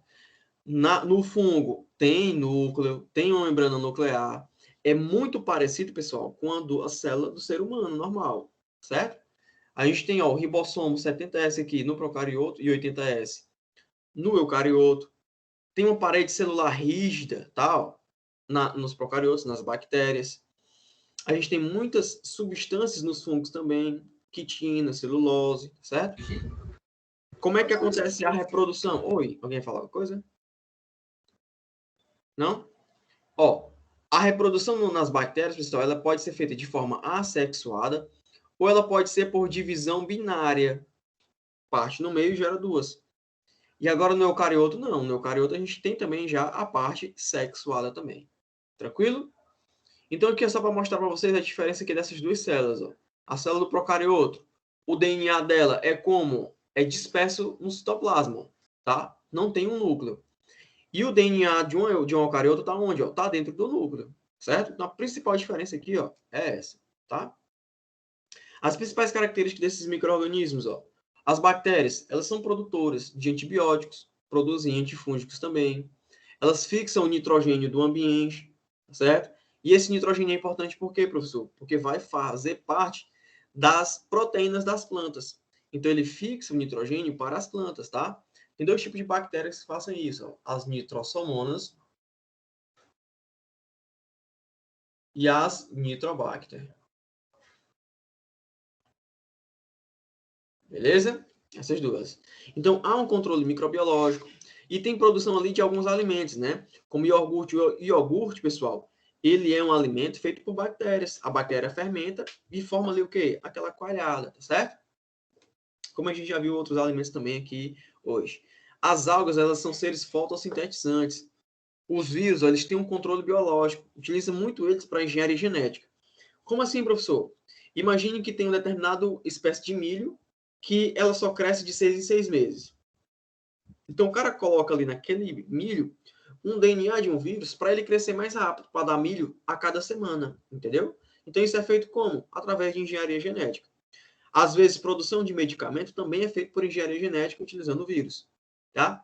No fungo tem núcleo, tem uma membrana nuclear. É muito parecido, pessoal, com a célula do ser humano normal, certo? A gente tem ó, o ribossomo 70S aqui no procarioto e 80S no eucarioto. Tem uma parede celular rígida, tá? Nos procariotos, nas bactérias. A gente tem muitas substâncias nos fungos também, quitina, celulose, certo? Como é que acontece a reprodução? Oi, alguém fala alguma coisa? Não? Ó, a reprodução nas bactérias, pessoal, ela pode ser feita de forma assexuada ou ela pode ser por divisão binária. Parte no meio gera duas. E agora no eucarioto, não. No eucarioto a gente tem também já a parte sexuada também. Tranquilo? Então aqui é só para mostrar para vocês a diferença aqui dessas duas células. Ó. A célula do procarioto, o DNA dela é como? É disperso no citoplasma, tá? Não tem um núcleo. E o DNA de um eucarioto está onde? Está dentro do núcleo, certo? Então a principal diferença aqui ó, é essa, tá? As principais características desses micro-organismos, ó. As bactérias, elas são produtoras de antibióticos, produzem antifúngicos também. Elas fixam o nitrogênio do ambiente, certo? E esse nitrogênio é importante por quê, professor? Porque vai fazer parte das proteínas das plantas. Então, ele fixa o nitrogênio para as plantas, tá? Tem dois tipos de bactérias que fazem isso, ó. As nitrossomonas e as nitrobacter. Beleza? Essas duas. Então, há um controle microbiológico e tem produção ali de alguns alimentos, né? Como iogurte. O iogurte, pessoal, ele é um alimento feito por bactérias. A bactéria fermenta e forma ali o quê? Aquela coalhada, tá certo? Como a gente já viu outros alimentos também aqui hoje. As algas, elas são seres fotossintetizantes. Os vírus, eles têm um controle biológico. Utiliza muito eles para engenharia genética. Como assim, professor? Imagine que tem uma determinada espécie de milho que ela só cresce de 6 em 6 meses. Então, o cara coloca ali naquele milho um DNA de um vírus para ele crescer mais rápido, para dar milho a cada semana, entendeu? Então, isso é feito como? Através de engenharia genética. Às vezes, produção de medicamento também é feito por engenharia genética utilizando o vírus, tá?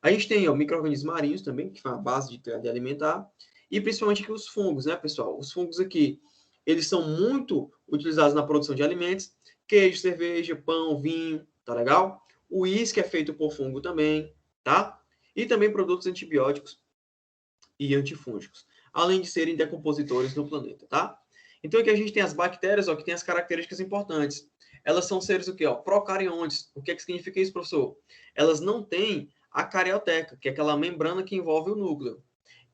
A gente tem micro-organismos marinhos também, que são a base de alimentar, e principalmente aqui os fungos, né, pessoal? Os fungos aqui, eles são muito utilizados na produção de alimentos, queijo, cerveja, pão, vinho, tá legal? O uísque é feito por fungo também, tá? E também produtos antibióticos e antifúngicos, além de serem decompositores no planeta, tá? Então aqui a gente tem as bactérias, ó, que tem as características importantes. Elas são seres o quê? Ó, procariontes. O que é que significa isso, professor? Elas não têm a carioteca, que é aquela membrana que envolve o núcleo.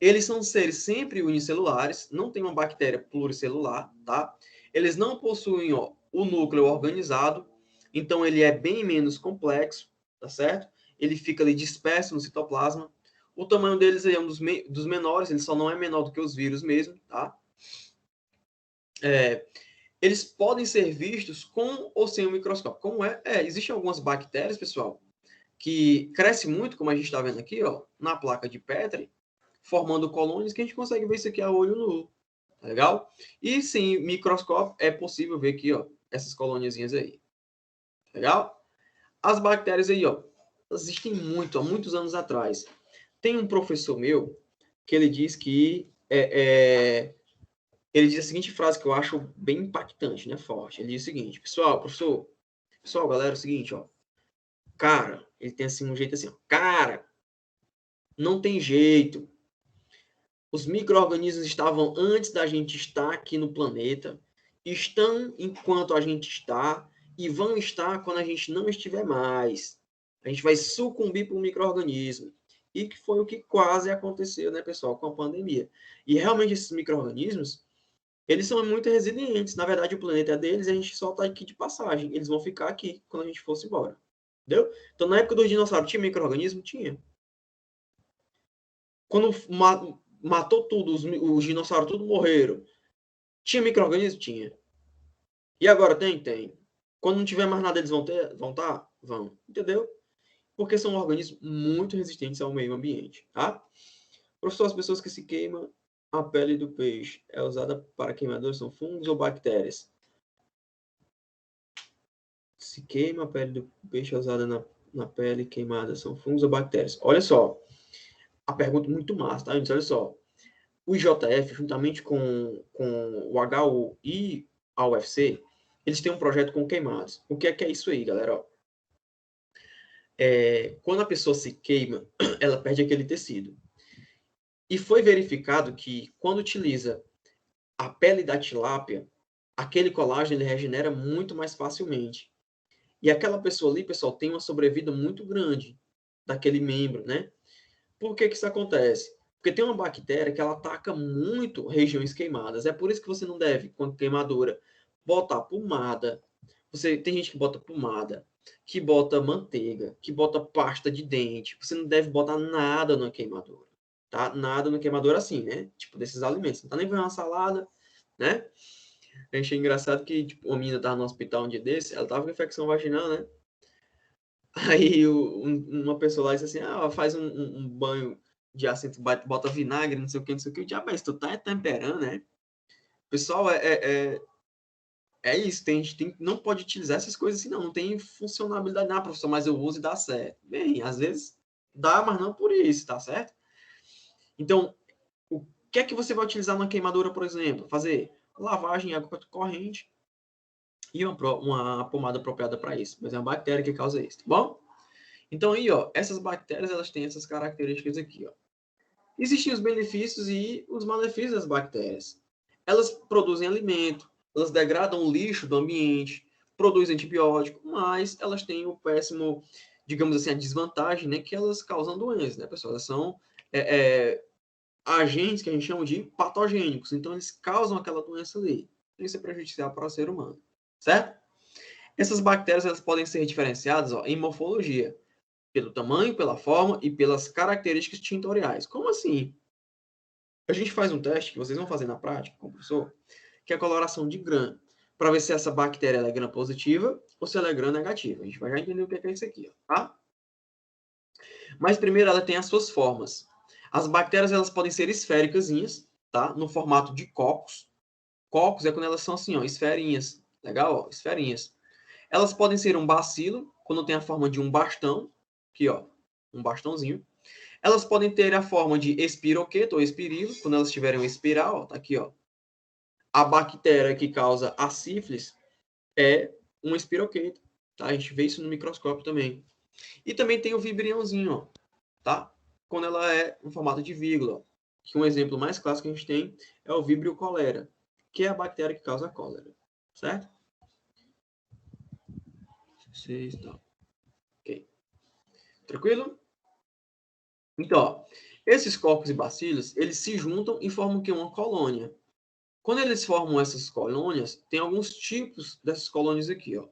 Eles são seres sempre unicelulares, não tem uma bactéria pluricelular, tá? Eles não possuem, ó, o núcleo organizado, então ele é bem menos complexo, tá certo? Ele fica ali disperso no citoplasma. O tamanho deles é um dos menores, ele só não é menor do que os vírus mesmo, tá? Eles podem ser vistos com ou sem o microscópio. Como é? Existem algumas bactérias, pessoal, que crescem muito, como a gente está vendo aqui, ó, na placa de Petri, formando colônias que a gente consegue ver isso aqui a olho nu. Tá legal? E sem microscópio é possível ver aqui, ó, essas colôniazinhas aí. Legal? As bactérias aí, ó, existem muito, há muitos anos atrás. Tem um professor meu que ele diz que ele diz a seguinte frase que eu acho bem impactante, né? Forte. Ele diz o seguinte, pessoal, galera, é o seguinte, ó. Cara, ele tem assim um jeito assim, ó. Cara, não tem jeito. Os micro-organismos estavam antes da gente estar aqui no planeta, estão enquanto a gente está e vão estar quando a gente não estiver mais. A gente vai sucumbir para o micro-organismo. E que foi o que quase aconteceu, né, pessoal, com a pandemia. E realmente esses micro-organismos, eles são muito resilientes. Na verdade, o planeta é deles e a gente só está aqui de passagem. Eles vão ficar aqui quando a gente fosse embora. Entendeu? Então, na época dos dinossauros, tinha micro-organismo? Tinha. Quando matou tudo, os dinossauros tudo morreram. Tinha micro-organismo? Tinha. E agora tem? Tem. Quando não tiver mais nada, eles vão ter? Vão estar? Vão. Entendeu? Porque são organismos muito resistentes ao meio ambiente, tá? Professor, as pessoas que se queimam a pele do peixe é usada para queimadores, são fungos ou bactérias? Se queima a pele do peixe é usada na pele queimada, são fungos ou bactérias? Olha só, a pergunta é muito massa, tá, gente? Olha só. O IJF, juntamente com o HU e a UFC, eles têm um projeto com queimados. O que é isso aí, galera? Quando a pessoa se queima, ela perde aquele tecido. E foi verificado que quando utiliza a pele da tilápia, aquele colágeno ele regenera muito mais facilmente. E aquela pessoa ali, pessoal, tem uma sobrevida muito grande daquele membro, né? Por que isso acontece? Porque tem uma bactéria que ela ataca muito regiões queimadas. É por isso que você não deve, quando queimadura, botar pomada. Tem gente que bota pomada, que bota manteiga, que bota pasta de dente. Você não deve botar nada na queimadura, tá? Nada na queimadura assim, né? Tipo desses alimentos. Não tá nem vendo uma salada, né? Eu achei engraçado que tipo, uma menina tava no hospital um dia desse, ela tava com infecção vaginal, né? Aí uma pessoa lá disse assim, faz um banho de assento, bota vinagre, não sei o que, não sei o que. O diabo, mas tu tá temperando, né? Pessoal, é isso, não pode utilizar essas coisas assim, não tem funcionalidade na professor, mas eu uso e dá certo. Bem, às vezes dá, mas não por isso, tá certo? Então, o que é que você vai utilizar na queimadura, por exemplo? Fazer lavagem em água corrente e uma pomada apropriada para isso. Mas é uma bactéria que causa isso, tá bom? Então aí, ó, essas bactérias, elas têm essas características aqui, ó. Existem os benefícios e os malefícios das bactérias. Elas produzem alimento, elas degradam o lixo do ambiente, produzem antibiótico, mas elas têm o péssimo, digamos assim, a desvantagem, né, que elas causam doenças, né, pessoal? Elas são agentes que a gente chama de patogênicos, então eles causam aquela doença ali. Isso é prejudicial para o ser humano, certo? Essas bactérias elas podem ser diferenciadas, ó, em morfologia, pelo tamanho, pela forma e pelas características tintoriais. Como assim? A gente faz um teste que vocês vão fazer na prática com o professor, que é a coloração de Gram, para ver se essa bactéria é Gram positiva ou se ela é Gram negativa. A gente vai já entender o que é isso aqui, tá? Mas primeiro ela tem as suas formas. As bactérias elas podem ser esféricasinhas, tá? No formato de cocos. Cocos é quando elas são assim, ó, esferinhas. Legal? Ó, esferinhas. Elas podem ser um bacilo, quando tem a forma de um bastão, aqui, ó, um bastãozinho. Elas podem ter a forma de espiroqueta ou espirilo, quando elas tiverem uma espiral, ó, tá aqui, ó. A bactéria que causa a sífilis é uma espiroqueta, tá? A gente vê isso no microscópio também. E também tem o vibriãozinho, ó, tá? Quando ela é em formato de vírgula, ó. Que um exemplo mais clássico que a gente tem é o Vibrio cholera, que é a bactéria que causa a cólera, certo? 6, tá. Ok. Tranquilo? Então, ó, Esses corpos e bacilos, eles se juntam e formam o quê? Uma colônia. Quando eles formam essas colônias, tem alguns tipos dessas colônias aqui, ó.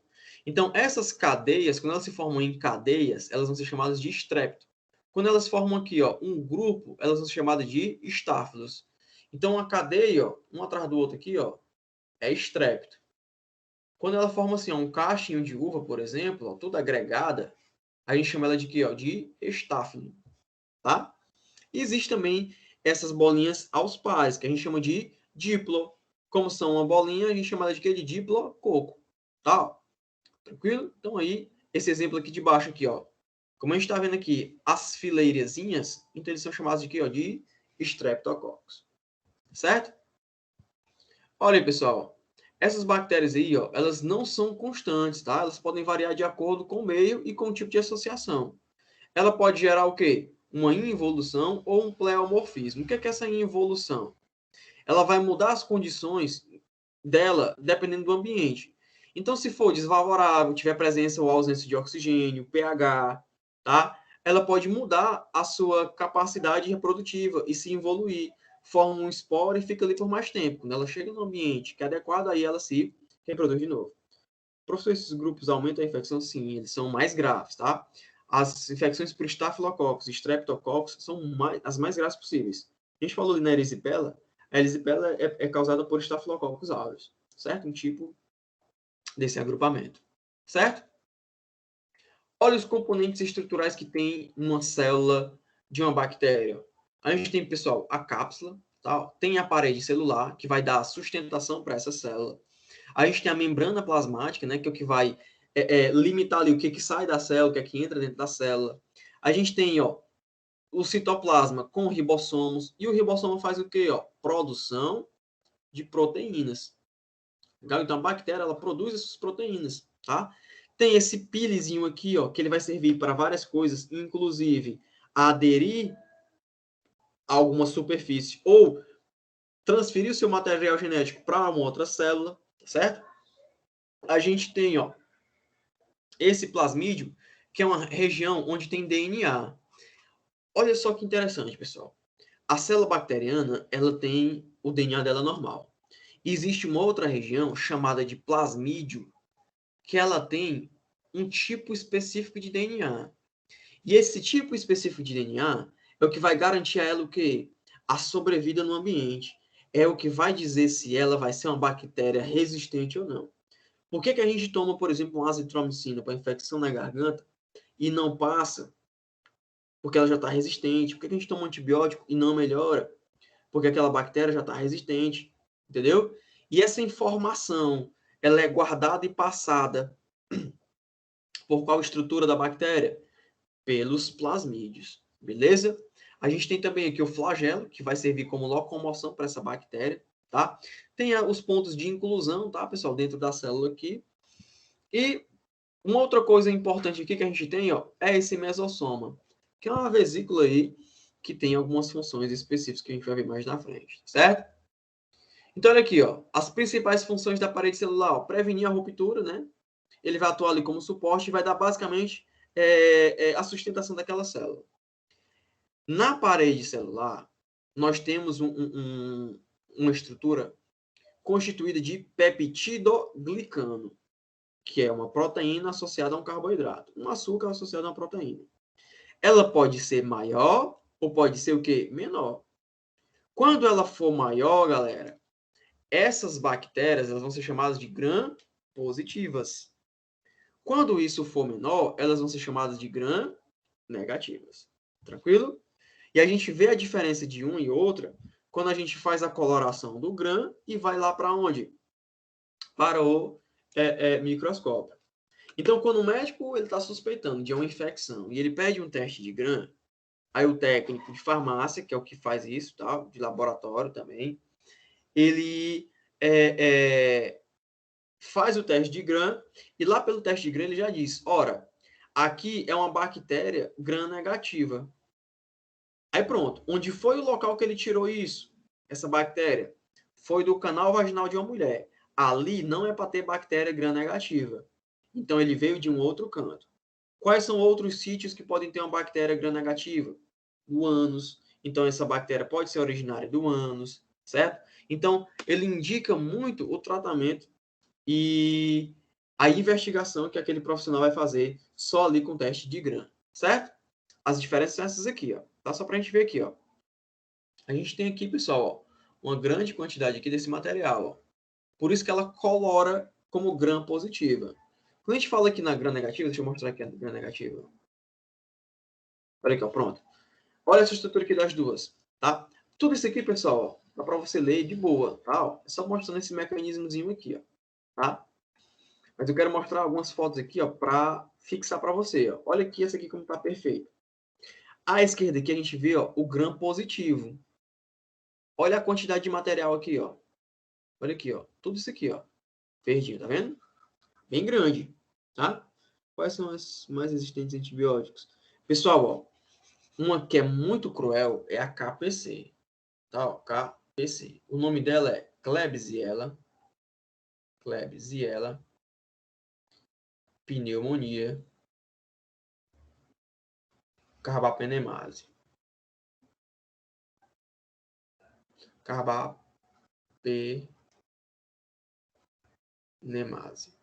Então, essas cadeias, quando elas se formam em cadeias, elas vão ser chamadas de estrépito. Quando elas formam aqui, ó, um grupo, elas vão ser chamadas de estáfilos. Então, a cadeia, ó, um atrás do outro aqui, ó, é estrépito. Quando ela forma assim, ó, um cachinho de uva, por exemplo, ó, toda agregada, a gente chama ela de quê? Ó, de estáfilo, tá? E existe também essas bolinhas aos pares, que a gente chama de diplo. Como são uma bolinha, a gente chama ela de quê? De diplococo, tá? Tranquilo? Então aí, esse exemplo aqui de baixo aqui, ó. Como a gente está vendo aqui, as fileirazinhas, então eles são chamados de quê? Ó, de streptococcus. Certo? Olha aí, pessoal. Essas bactérias aí, ó, elas não são constantes, tá? Elas podem variar de acordo com o meio e com o tipo de associação. Ela pode gerar o quê? Uma involução ou um pleomorfismo. O que é essa involução? Ela vai mudar as condições dela dependendo do ambiente. Então, se for desfavorável, tiver presença ou ausência de oxigênio, pH, tá? Ela pode mudar a sua capacidade reprodutiva e se evoluir. Forma um esporo e fica ali por mais tempo. Quando ela chega no ambiente que é adequado, aí ela se reproduz de novo. Professor, esses grupos aumentam a infecção? Sim, eles são mais graves, tá? As infecções por estafilococcus e streptococcus são as mais graves possíveis. A gente falou ali na erisipela. A erisipela é causada por estafilococcus aureus, certo? Um tipo desse agrupamento, certo? Olha os componentes estruturais que tem uma célula de uma bactéria. A gente tem, pessoal, a cápsula, tá? Tem a parede celular, que vai dar sustentação para essa célula. A gente tem a membrana plasmática, né, que é o que vai limitar ali o que sai da célula, o que é que entra dentro da célula. A gente tem, ó, o citoplasma com ribossomos, e o ribossomo faz o quê? Ó? Produção de proteínas. Então, a bactéria, ela produz essas proteínas, tá? Tem esse pilezinho aqui, ó, que ele vai servir para várias coisas, inclusive aderir a alguma superfície ou transferir o seu material genético para uma outra célula, certo? A gente tem, ó, esse plasmídio, que é uma região onde tem DNA. Olha só que interessante, pessoal. A célula bacteriana, ela tem o DNA dela normal. Existe uma outra região chamada de plasmídio, que ela tem um tipo específico de DNA. E esse tipo específico de DNA é o que vai garantir a ela o quê? A sobrevida no ambiente. É o que vai dizer se ela vai ser uma bactéria resistente ou não. Por que a gente toma, por exemplo, uma azitromicina para infecção na garganta e não passa? Porque ela já está resistente. Por que a gente toma um antibiótico e não melhora? Porque aquela bactéria já está resistente. Entendeu? E essa informação, ela é guardada e passada por qual estrutura da bactéria? Pelos plasmídeos. Beleza? A gente tem também aqui o flagelo, que vai servir como locomoção para essa bactéria, tá? Tem os pontos de inclusão, tá, pessoal, dentro da célula aqui. E uma outra coisa importante aqui que a gente tem, ó, é esse mesossoma, que é uma vesícula aí que tem algumas funções específicas que a gente vai ver mais na frente, certo? Então, olha aqui, ó, as principais funções da parede celular, ó, prevenir a ruptura, né? Ele vai atuar ali como suporte e vai dar basicamente a sustentação daquela célula. Na parede celular, nós temos uma estrutura constituída de peptidoglicano, que é uma proteína associada a um carboidrato, um açúcar associado a uma proteína. Ela pode ser maior ou pode ser o quê? Menor. Quando ela for maior, galera, essas bactérias elas vão ser chamadas de gram-positivas. Quando isso for menor, elas vão ser chamadas de gram-negativas. Tranquilo? E a gente vê a diferença de uma e outra quando a gente faz a coloração do gram e vai lá para onde? Para o microscópio. Então, quando o médico está suspeitando de uma infecção e ele pede um teste de gram, aí o técnico de farmácia, que é o que faz isso, tá? De laboratório também, ele faz o teste de gram e lá pelo teste de gram ele já diz, ora, aqui é uma bactéria gram-negativa. Aí pronto, onde foi o local que ele tirou isso? Essa bactéria? Foi do canal vaginal de uma mulher. Ali não é para ter bactéria gram-negativa. Então ele veio de um outro canto. Quais são outros sítios que podem ter uma bactéria gram-negativa? O ânus. Então, essa bactéria pode ser originária do ânus, certo? Então, ele indica muito o tratamento e a investigação que aquele profissional vai fazer só ali com teste de Gram, certo? As diferenças são essas aqui, ó. Tá? Só para a gente ver aqui, ó. A gente tem aqui, pessoal, ó, uma grande quantidade aqui desse material, ó. Por isso que ela colora como Gram positiva. Quando a gente fala aqui na Gram negativa, deixa eu mostrar aqui a Gram negativa. Olha aqui, ó, pronto. Olha essa estrutura aqui das duas, tá? Tudo isso aqui, pessoal, ó, dá para você ler de boa, tá? Ó, é só mostrando esse mecanismozinho aqui, ó, tá? Mas eu quero mostrar algumas fotos aqui, ó, para fixar para você, ó. Olha aqui essa aqui como tá perfeito. À esquerda aqui a gente vê, ó, o Gram positivo. Olha a quantidade de material aqui, ó. Olha aqui, ó. Tudo isso aqui, ó. Verdinho, tá vendo? Bem grande, tá? Quais são as mais resistentes a antibióticos? Pessoal, ó, uma que é muito cruel é a KPC, tá? Ó, KPC. O nome dela é Klebsiella pneumonia carbapenemase. Carbapenemase.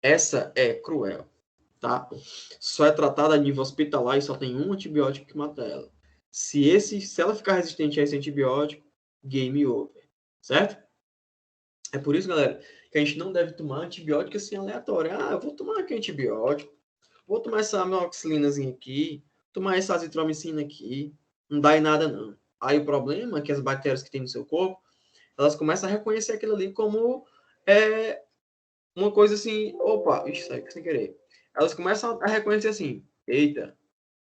Essa é cruel, tá? Só é tratada a nível hospitalar e só tem um antibiótico que mata ela. Se ela ficar resistente a esse antibiótico, game over, certo? É por isso, galera, que a gente não deve tomar antibiótico assim aleatório. Ah, eu vou tomar aqui antibiótico, vou tomar essa amoxicilinazinha aqui, tomar essa azitromicina aqui, não dá em nada não. Aí o problema é que as bactérias que tem no seu corpo, elas começam a reconhecer aquilo ali como uma coisa assim, opa, isso aí sem querer. Elas começam a reconhecer assim, eita,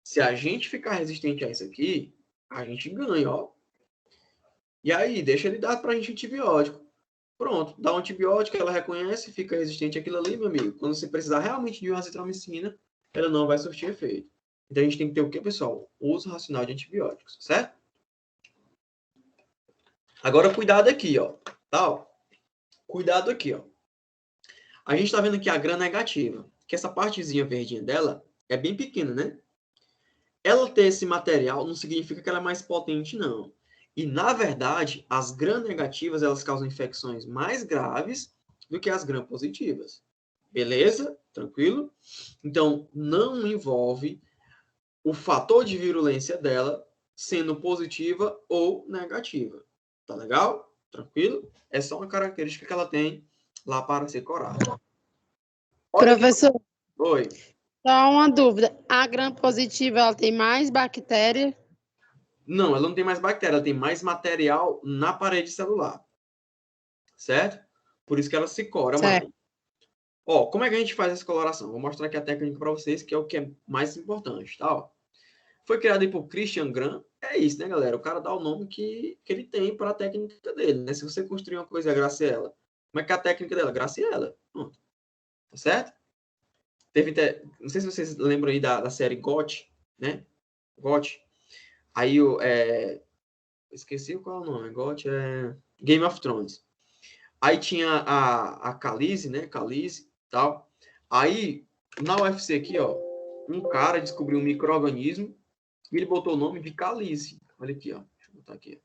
se a gente ficar resistente a isso aqui, a gente ganha, ó. E aí, deixa ele dar pra gente antibiótico. Pronto, dá um antibiótico, ela reconhece, fica resistente àquilo ali, meu amigo. Quando você precisar realmente de uma azitromicina, ela não vai surtir efeito. Então a gente tem que ter o quê, pessoal? Uso racional de antibióticos, certo? Agora, cuidado aqui, ó. Tá, ó. Cuidado aqui, ó. A gente tá vendo aqui a Gram negativa, que essa partezinha verdinha dela é bem pequena, né? Ela ter esse material não significa que ela é mais potente, não. E, na verdade, as Gram negativas, elas causam infecções mais graves do que as Gram positivas. Beleza? Tranquilo? Então, não envolve o fator de virulência dela sendo positiva ou negativa. Tá legal? Tranquilo? É só uma característica que ela tem lá para ser corada. Olha aqui. Professor, Oi. só uma dúvida. A gram positiva, ela tem mais bactéria? Não, ela não tem mais bactéria, ela tem mais material na parede celular. Certo? Por isso que ela se cora Certo. mais. Ó, como é que a gente faz essa coloração? Vou mostrar aqui a técnica para vocês, que é o que é mais importante, tá? Ó. Foi criado aí por Christian Gram. É isso, né, galera? O cara dá o nome que ele tem para a técnica dele, né? Se você construir uma coisa, é Graciela. Como é que é a técnica dela? Graciela. Pronto. Tá certo? Não sei se vocês lembram aí da série GOT, né? GOT. Aí eu esqueci qual é o nome. GOT é Game of Thrones. Aí tinha a Khaleesi, né? Khaleesi e tal. Aí, na UFC aqui, ó, um cara descobriu um micro-organismo e ele botou o nome de Khaleesi. Olha aqui, ó. Deixa eu botar aqui.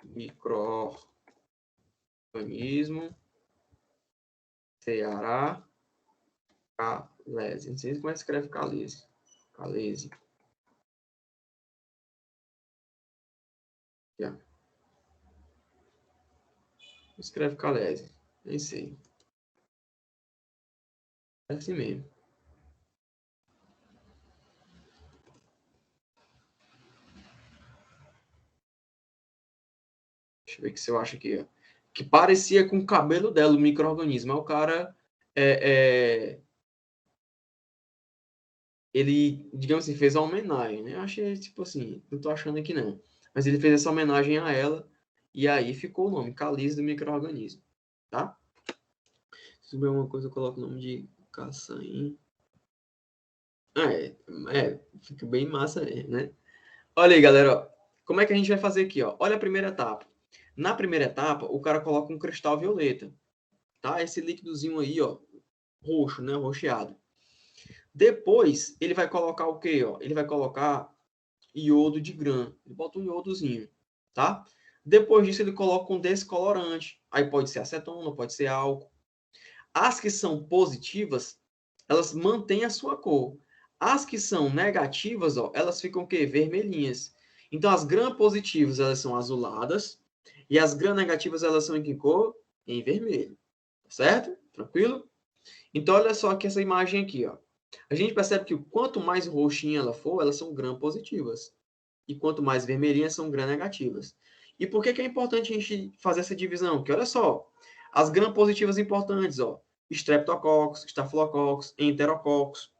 Micro-organismo Ceará Khaleesi. Não sei como é que escreve Khaleesi. Khaleesi. Aqui, ó. Escreve Khaleesi. Nem sei. É assim mesmo. Deixa eu ver se eu acho aqui, ó. Que parecia com o cabelo dela, o micro-organismo. Aí o cara ele, digamos assim, fez uma homenagem, né? Eu achei, tipo assim, não tô achando aqui não. Mas ele fez essa homenagem a ela, e aí ficou o nome, Khaleesi do micro-organismo, tá? Se souber uma coisa, eu coloco o nome de caçaim. Fica bem massa, né? Olha aí, galera, ó. Como é que a gente vai fazer aqui, ó? Olha a primeira etapa. Na primeira etapa, o cara coloca um cristal violeta, tá? Esse líquidozinho aí, ó, roxo, né? Roxeado. Depois, ele vai colocar o quê, ó? Ele vai colocar iodo de grã. Ele bota um iodozinho, tá? Depois disso, ele coloca um descolorante. Aí pode ser acetona, pode ser álcool. As que são positivas, elas mantêm a sua cor. As que são negativas, ó, elas ficam o quê? Vermelhinhas. Então, as gram-positivas, elas são azuladas. E as gram-negativas, elas são em que cor? Em vermelho. Certo? Tranquilo? Então, olha só aqui essa imagem aqui, ó. A gente percebe que quanto mais roxinha ela for, elas são gram-positivas. E quanto mais vermelhinhas, são gram-negativas. E por que é importante a gente fazer essa divisão? Porque olha só, as gram-positivas importantes, ó. Streptococcus, Staphylococcus, Enterococcus.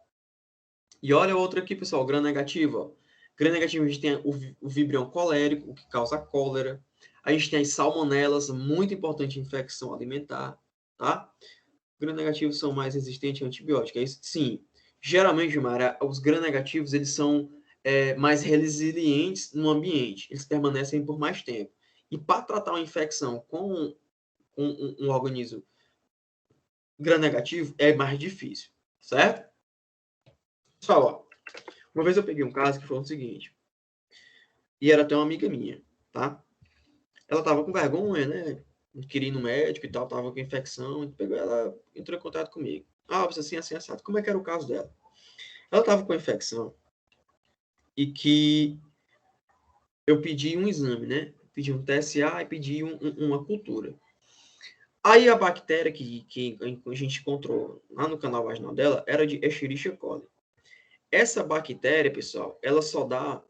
E olha outra aqui, pessoal, gram-negativa, ó. Gram-negativa, a gente tem o Vibrio colérico, o que causa cólera. A gente tem as salmonelas, muito importante em infecção alimentar, tá? Gram-negativos são mais resistentes a antibióticos. É isso? Sim. Geralmente, Mara, os gram-negativos, eles são mais resilientes no ambiente. Eles permanecem por mais tempo. E para tratar uma infecção com um organismo gram-negativo, é mais difícil. Certo? Pessoal, ó, uma vez eu peguei um caso que foi o seguinte. E era até uma amiga minha, tá? Ela tava com vergonha, né? Não queria ir no médico e tal, tava com infecção. E pegou ela, entrou em contato comigo. Ah, você assim, assado. Como é que era o caso dela? Ela tava com infecção e que eu pedi um exame, né? Pedi um TSA e pedi uma cultura. Aí a bactéria que a gente encontrou lá no canal vaginal dela era de Escherichia coli. Essa bactéria, pessoal, ela só dá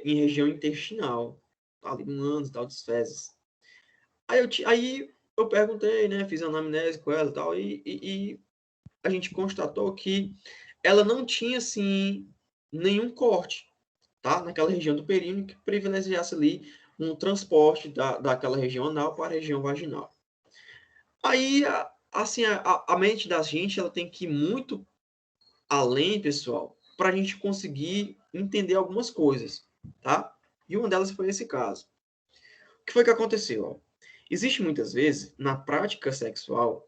em região intestinal, tá? Ali no ânus e tal, das fezes. Aí eu perguntei, né? Fiz anamnese com ela e tal, e a gente constatou que ela não tinha, assim, nenhum corte, tá? Naquela região do períneo que privilegiasse ali um transporte daquela região anal para a região vaginal. Aí, assim, a mente da gente, ela tem que ir muito além, pessoal, para a gente conseguir entender algumas coisas, tá? E uma delas foi esse caso. O que foi que aconteceu? Ó? Existe muitas vezes, na prática sexual,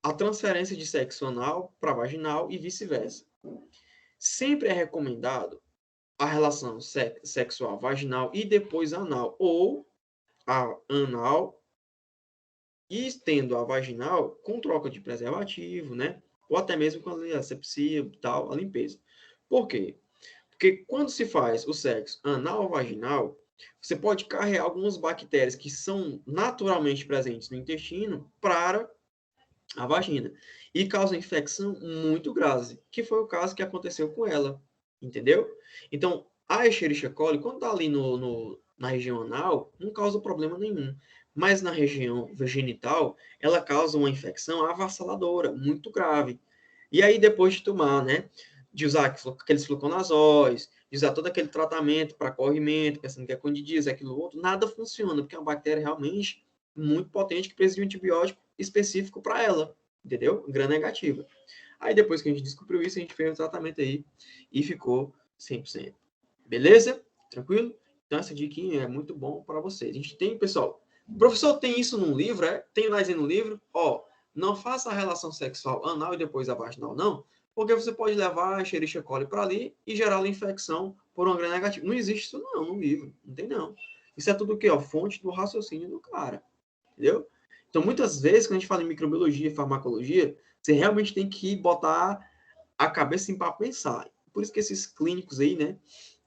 a transferência de sexo anal para vaginal e vice-versa. Sempre é recomendado a relação sexual vaginal e depois anal, ou a anal e tendo a vaginal com troca de preservativo, né? Ou até mesmo com a asepsia e tal, a limpeza. Por quê? Porque quando se faz o sexo anal ou vaginal, você pode carregar algumas bactérias que são naturalmente presentes no intestino para a vagina e causa infecção muito grave, que foi o caso que aconteceu com ela, entendeu? Então, a Escherichia coli, quando está ali na região anal, não causa problema nenhum. Mas na região genital, ela causa uma infecção avassaladora, muito grave. E aí, depois de tomar, né, de usar aqueles fluconazóis, de usar todo aquele tratamento para corrimento, pensando que é candidíase, aquilo outro, nada funciona, porque é uma bactéria realmente muito potente que precisa de um antibiótico específico para ela, entendeu? Gram negativa. Aí depois que a gente descobriu isso, a gente fez o tratamento aí e ficou 100%. Beleza? Tranquilo? Então essa dica é muito bom para vocês. A gente tem, pessoal, o professor tem isso num livro, tem lá no livro, ó, não faça a relação sexual anal e depois a vaginal, não, porque você pode levar a Escherichia coli para ali e gerar uma infecção por um gram negativo. Não existe isso não no livro, não tem não. Isso é tudo o quê? Ó, fonte do raciocínio do cara, entendeu? Então, muitas vezes, quando a gente fala em microbiologia e farmacologia, você realmente tem que botar a cabeça em para pensar. Por isso que esses clínicos aí, né,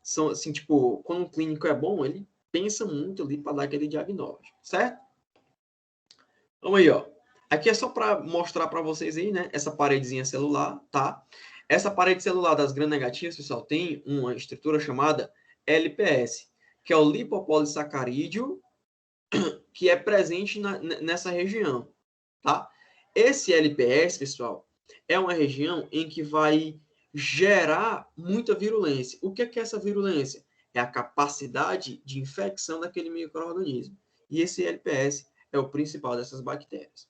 são assim, tipo, quando um clínico é bom, ele pensa muito ali para dar aquele diagnóstico, certo? Vamos aí, ó. Aqui é só para mostrar para vocês aí, né, essa paredezinha celular, tá? Essa parede celular das gram-negativas, pessoal, tem uma estrutura chamada LPS, que é o lipopolissacarídeo, que é presente nessa região, tá? Esse LPS, pessoal, é uma região em que vai gerar muita virulência. O que é essa virulência? É a capacidade de infecção daquele micro-organismo. E esse LPS é o principal dessas bactérias.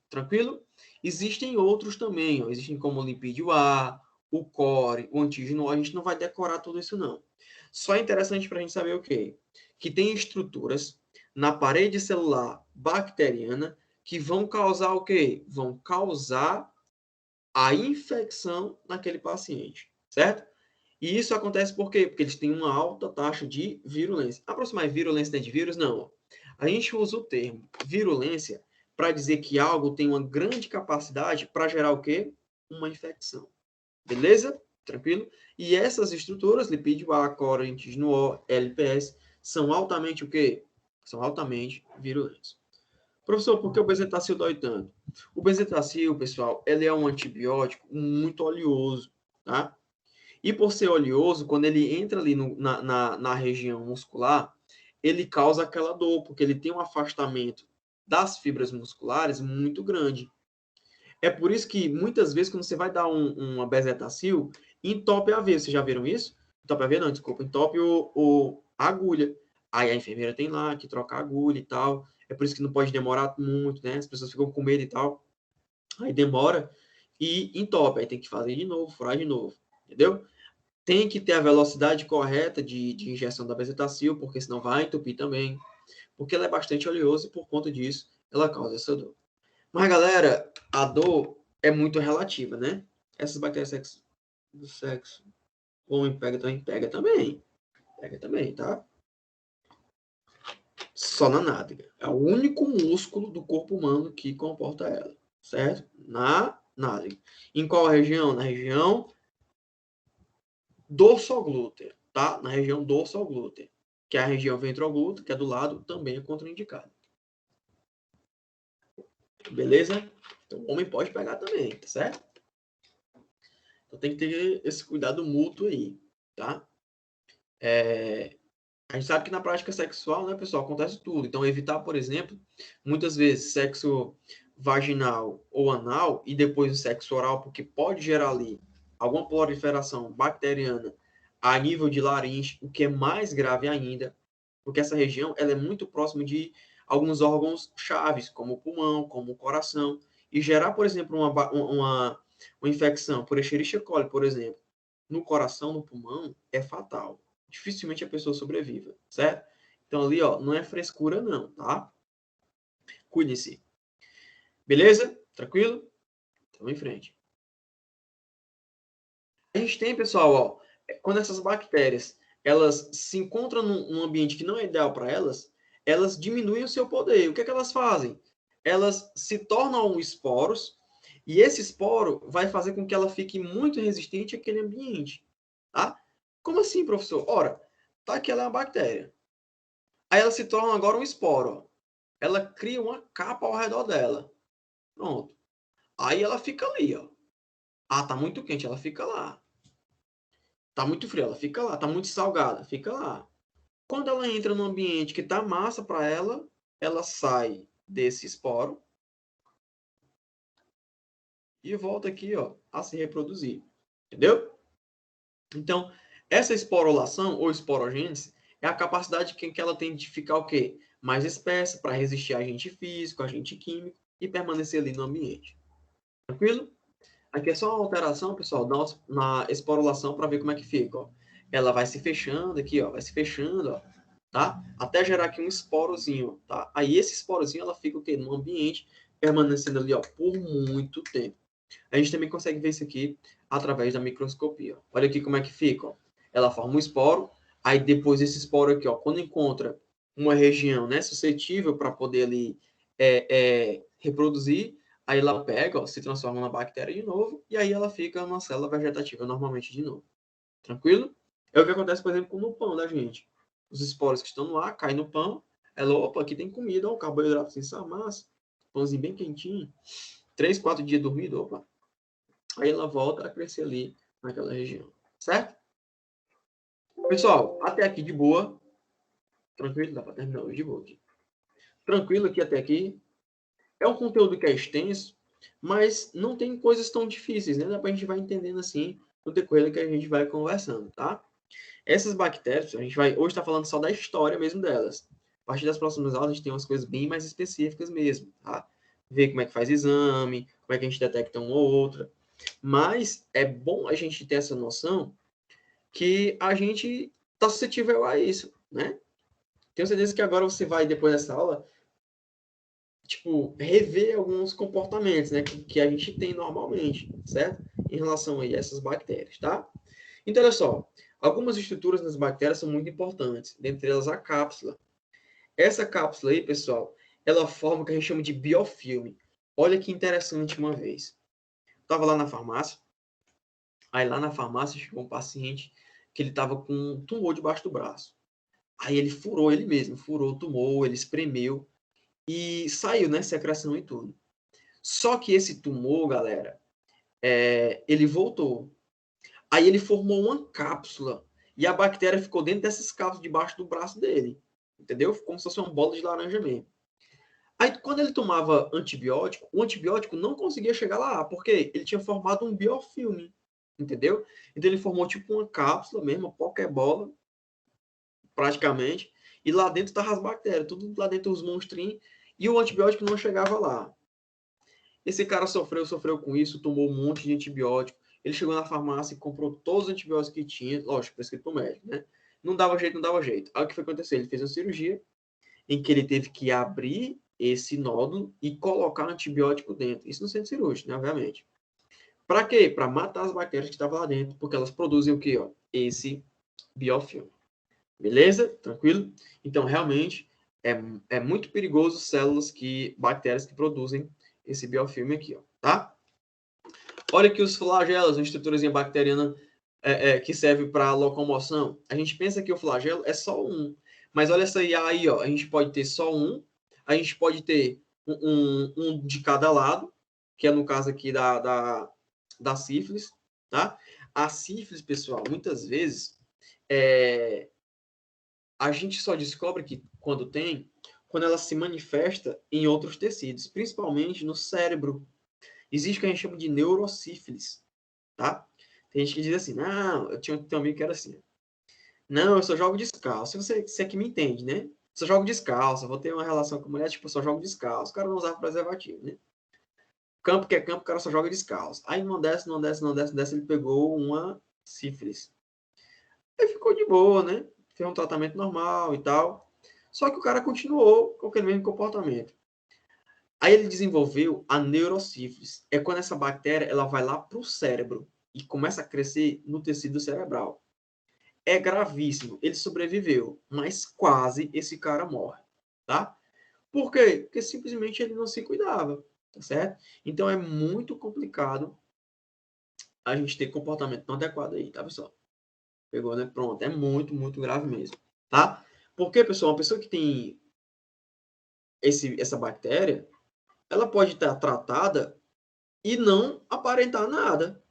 Tranquilo? Existem outros também, ó. Existem como o lipídio A, o core, o antígeno. A gente não vai decorar tudo isso, não. Só é interessante para a gente saber o quê? Que tem estruturas na parede celular bacteriana que vão causar o quê? Vão causar a infecção naquele paciente, certo? E isso acontece por quê? Porque eles têm uma alta taxa de virulência. Aproximar virulência de vírus? Não. A gente usa o termo virulência para dizer que algo tem uma grande capacidade para gerar o quê? Uma infecção. Beleza? Tranquilo? E essas estruturas, lipídio A, corentígeno O, LPS, são altamente o quê? São altamente virulentos. Professor, por que o bezetacil dói tanto? O bezetacil, pessoal, ele é um antibiótico muito oleoso, tá? E por ser oleoso, quando ele entra ali na região muscular, ele causa aquela dor, porque ele tem um afastamento das fibras musculares muito grande. É por isso que, muitas vezes, quando você vai dar uma bezetacil, entope a veia. Vocês já viram isso? Entope a veia, não, desculpa. Entope a agulha. Aí a enfermeira tem lá que trocar a agulha e tal. É por isso que não pode demorar muito, né? As pessoas ficam com medo e tal. Aí demora e entope. Aí tem que fazer de novo, furar de novo. Entendeu? Tem que ter a velocidade correta de injeção da bezetacil, porque senão vai entupir também. Porque ela é bastante oleosa e, por conta disso, ela causa essa dor. Mas, galera, a dor é muito relativa, né? Essas bactérias do sexo, o homem pega também? Pega também. Pega também, tá? Só na nádega. É o único músculo do corpo humano que comporta ela, certo? Na nádega. Em qual região? Na região dorsoglútea, tá? Na região dorsoglútea. Que é a região ventroglútea, que é do lado, também é contraindicada. Beleza? Então, o homem pode pegar também, tá certo? Então, tem que ter esse cuidado mútuo aí, tá? A gente sabe que na prática sexual, né, pessoal, acontece tudo. Então, evitar, por exemplo, muitas vezes sexo vaginal ou anal e depois o sexo oral, porque pode gerar ali alguma proliferação bacteriana a nível de laringe, o que é mais grave ainda, porque essa região ela é muito próxima de alguns órgãos chaves, como o pulmão, como o coração, e gerar, por exemplo, uma infecção por Escherichia coli, por exemplo, no coração, no pulmão, é fatal. Dificilmente a pessoa sobreviva, certo? Então ali, ó, não é frescura não, tá? Cuide-se. Beleza? Tranquilo? Então em frente. A gente tem, pessoal, ó, quando essas bactérias elas se encontram num ambiente que não é ideal para elas, elas diminuem o seu poder. O que é que elas fazem? Elas se tornam esporos e esse esporo vai fazer com que ela fique muito resistente àquele ambiente, tá? Como assim, professor? Ora, tá que ela é uma bactéria. Aí ela se torna agora um esporo. Ó. Ela cria uma capa ao redor dela. Pronto. Aí ela fica ali, ó. Ah, tá muito quente, ela fica lá. Tá muito frio, ela fica lá. Tá muito salgada, fica lá. Quando ela entra num ambiente que tá massa para ela, ela sai desse esporo e volta aqui, ó, a se reproduzir. Entendeu? Então, essa esporulação ou esporogênese é a capacidade que ela tem de ficar o quê? Mais espessa para resistir a agente físico, agente químico e permanecer ali no ambiente. Tranquilo? Aqui é só uma alteração, pessoal, na esporulação para ver como é que fica. Ó. Ela vai se fechando aqui, ó, vai se fechando, ó, tá? Até gerar aqui um esporozinho, tá? Aí esse esporozinho ela fica o quê? No ambiente, permanecendo ali, ó, por muito tempo. A gente também consegue ver isso aqui através da microscopia. Ó. Olha aqui como é que fica, ó. Ela forma um esporo, aí depois esse esporo aqui, ó, quando encontra uma região, né, suscetível para poder ali reproduzir, aí ela pega, ó, se transforma na bactéria de novo, e aí ela fica uma célula vegetativa normalmente de novo. Tranquilo? É o que acontece, por exemplo, no pão da gente. Os esporos que estão no ar caem no pão, ela, opa, aqui tem comida, ó, o carboidrato sem essa massa, pãozinho bem quentinho, 3, 4 dias dormido, opa. Aí ela volta a crescer ali naquela região, certo? Pessoal, até aqui de boa. Tranquilo? Dá para terminar hoje de boa aqui. Tranquilo aqui até aqui. É um conteúdo que é extenso, mas não tem coisas tão difíceis, né? Dá pra gente vai entendendo assim no decorrer que a gente vai conversando, tá? Essas bactérias, a gente vai hoje está falando só da história mesmo delas. A partir das próximas aulas a gente tem umas coisas bem mais específicas mesmo, tá? Ver como é que faz exame, como é que a gente detecta uma ou outra. Mas é bom a gente ter essa noção que a gente está suscetível a isso, né? Tenho certeza que agora você vai, depois dessa aula, tipo, rever alguns comportamentos, né, que a gente tem normalmente, certo? Em relação aí a essas bactérias, tá? Então, olha só, algumas estruturas nas bactérias são muito importantes, dentre elas a cápsula. Essa cápsula aí, pessoal, ela forma o que a gente chama de biofilme. Olha que interessante uma vez. Estava lá na farmácia, aí lá na farmácia chegou um paciente que ele estava com um tumor debaixo do braço. Aí ele furou ele mesmo, furou o tumor, ele espremeu e saiu, né, secreção e tudo. Só que esse tumor, galera, ele voltou. Aí ele formou uma cápsula e a bactéria ficou dentro dessas cápsulas debaixo do braço dele. Entendeu? Como se fosse uma bola de laranja mesmo. Aí, quando ele tomava antibiótico, o antibiótico não conseguia chegar lá, porque ele tinha formado um biofilme, entendeu? Então, ele formou tipo uma cápsula mesmo, uma pokebola, praticamente, e lá dentro estavam as bactérias, tudo lá dentro os monstrinhos, e o antibiótico não chegava lá. Esse cara sofreu com isso, tomou um monte de antibiótico, ele chegou na farmácia e comprou todos os antibióticos que tinha, lógico, prescrito por médico, né? Não dava jeito, não dava jeito. Aí o que foi acontecer? Ele fez uma cirurgia, em que ele teve que abrir esse nódulo e colocar antibiótico dentro. Isso no centro cirúrgico, né, obviamente. Para quê? Para matar as bactérias que estavam lá dentro, porque elas produzem o quê? Ó? Esse biofilme. Beleza? Tranquilo? Então, realmente, é muito perigoso bactérias que produzem esse biofilme aqui, ó, tá? Olha aqui os flagelos, uma estruturazinha bacteriana que serve para locomoção. A gente pensa que o flagelo é só um, mas olha essa aí, ó, a gente pode ter só um, a gente pode ter um de cada lado, que é no caso aqui da sífilis, tá? A sífilis, pessoal, muitas vezes a gente só descobre que quando ela se manifesta em outros tecidos, principalmente no cérebro. Existe o que a gente chama de neurosífilis, tá? Tem gente que diz assim, não, eu tinha um amigo que era assim, não, eu só jogo descalço. Você é que me entende, né? Só jogo descalço, vou ter uma relação com mulher, tipo, eu só jogo descalço. O cara não usava preservativo, né? Campo que é campo, o cara só joga descalço. Aí não desce, ele pegou uma sífilis. Aí ficou de boa, né? Fez um tratamento normal e tal. Só que o cara continuou com aquele mesmo comportamento. Aí ele desenvolveu a neurosífilis. É quando essa bactéria ela vai lá para o cérebro e começa a crescer no tecido cerebral. É gravíssimo. Ele sobreviveu, mas quase esse cara morre, tá? Por quê? Porque simplesmente ele não se cuidava, tá certo? Então é muito complicado a gente ter comportamento não adequado aí, tá, pessoal? Pegou, né? Pronto. É muito, muito grave mesmo, tá? Porque, pessoal, uma pessoa que tem essa bactéria, ela pode estar tratada e não aparentar nada.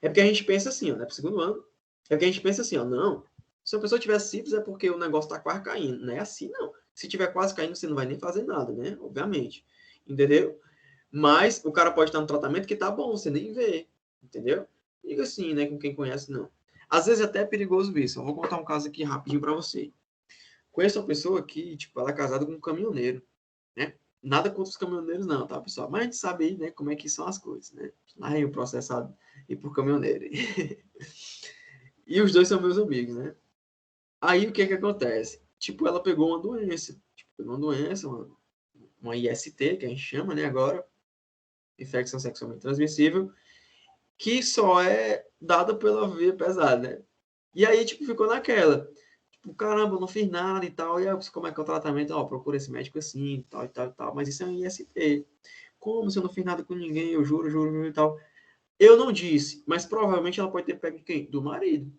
É porque a gente pensa assim, ó, né? Pro segundo ano. É porque a gente pensa assim, ó, não. Se a pessoa tiver sífilis é porque o negócio tá quase caindo. Não é assim, não. Se tiver quase caindo, você não vai nem fazer nada, né? Obviamente. Entendeu? Mas o cara pode estar no tratamento que tá bom, você nem vê. Entendeu? Diga assim, né? Com quem conhece, não. Às vezes até é perigoso isso. Eu vou contar um caso aqui rapidinho para você. Conheço uma pessoa que, tipo, ela é casada com um caminhoneiro, né? Nada contra os caminhoneiros, não, tá, pessoal? Mas a gente sabe aí, né, como é que são as coisas, né? Aí o processado e por caminhoneiro. E os dois são meus amigos, né? Aí o que que acontece? Tipo, ela pegou uma doença. Tipo, pegou uma doença, uma IST, que a gente chama, né, agora. Infecção sexualmente transmissível. Que só é dada pela via pesada, né? E aí, tipo, ficou naquela. Tipo, caramba, eu não fiz nada e tal. E aí, como é que é o tratamento? Ó, procura esse médico assim, e tal, e tal, e tal. Mas isso é um IST. Como se eu não fiz nada com ninguém? Eu juro, juro, juro e tal. Eu não disse, mas provavelmente ela pode ter pego de quem? Do marido.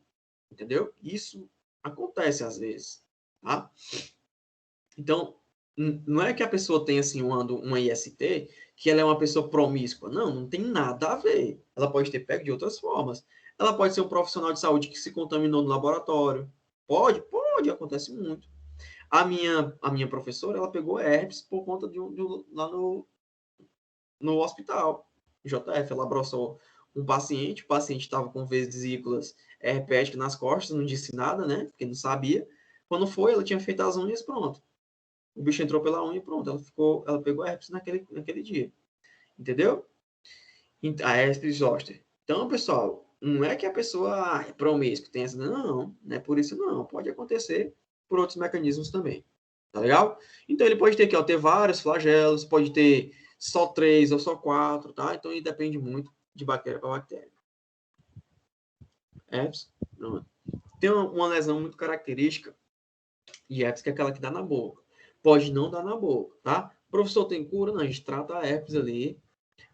Entendeu? Isso acontece às vezes, tá? Então, não é que a pessoa tenha, assim, uma IST, que ela é uma pessoa promíscua. Não, não tem nada a ver. Ela pode ter pego de outras formas. Ela pode ser um profissional de saúde que se contaminou no laboratório. Pode, acontece muito. A minha professora, ela pegou herpes por conta lá no hospital, JF. Ela abraçou um paciente, o paciente estava com vesículas herpéticas nas costas, não disse nada, né? Porque não sabia. Quando foi, ela tinha feito as unhas, pronto. O bicho entrou pela unha e pronto. Ela pegou herpes naquele dia. Entendeu? A herpes zoster. Então, pessoal, não é que a pessoa é promíscua, tem essa. Não é por isso não. Pode acontecer por outros mecanismos também. Tá legal? Então, ele pode ter que ter vários flagelos, pode ter só 3 ou só 4, tá? Então, ele depende muito de bactéria para bactéria. Herpes. Pronto. Tem uma lesão muito característica de herpes, que é aquela que dá na boca. Pode não dar na boca, tá? O professor tem cura? Não, a gente trata a herpes ali,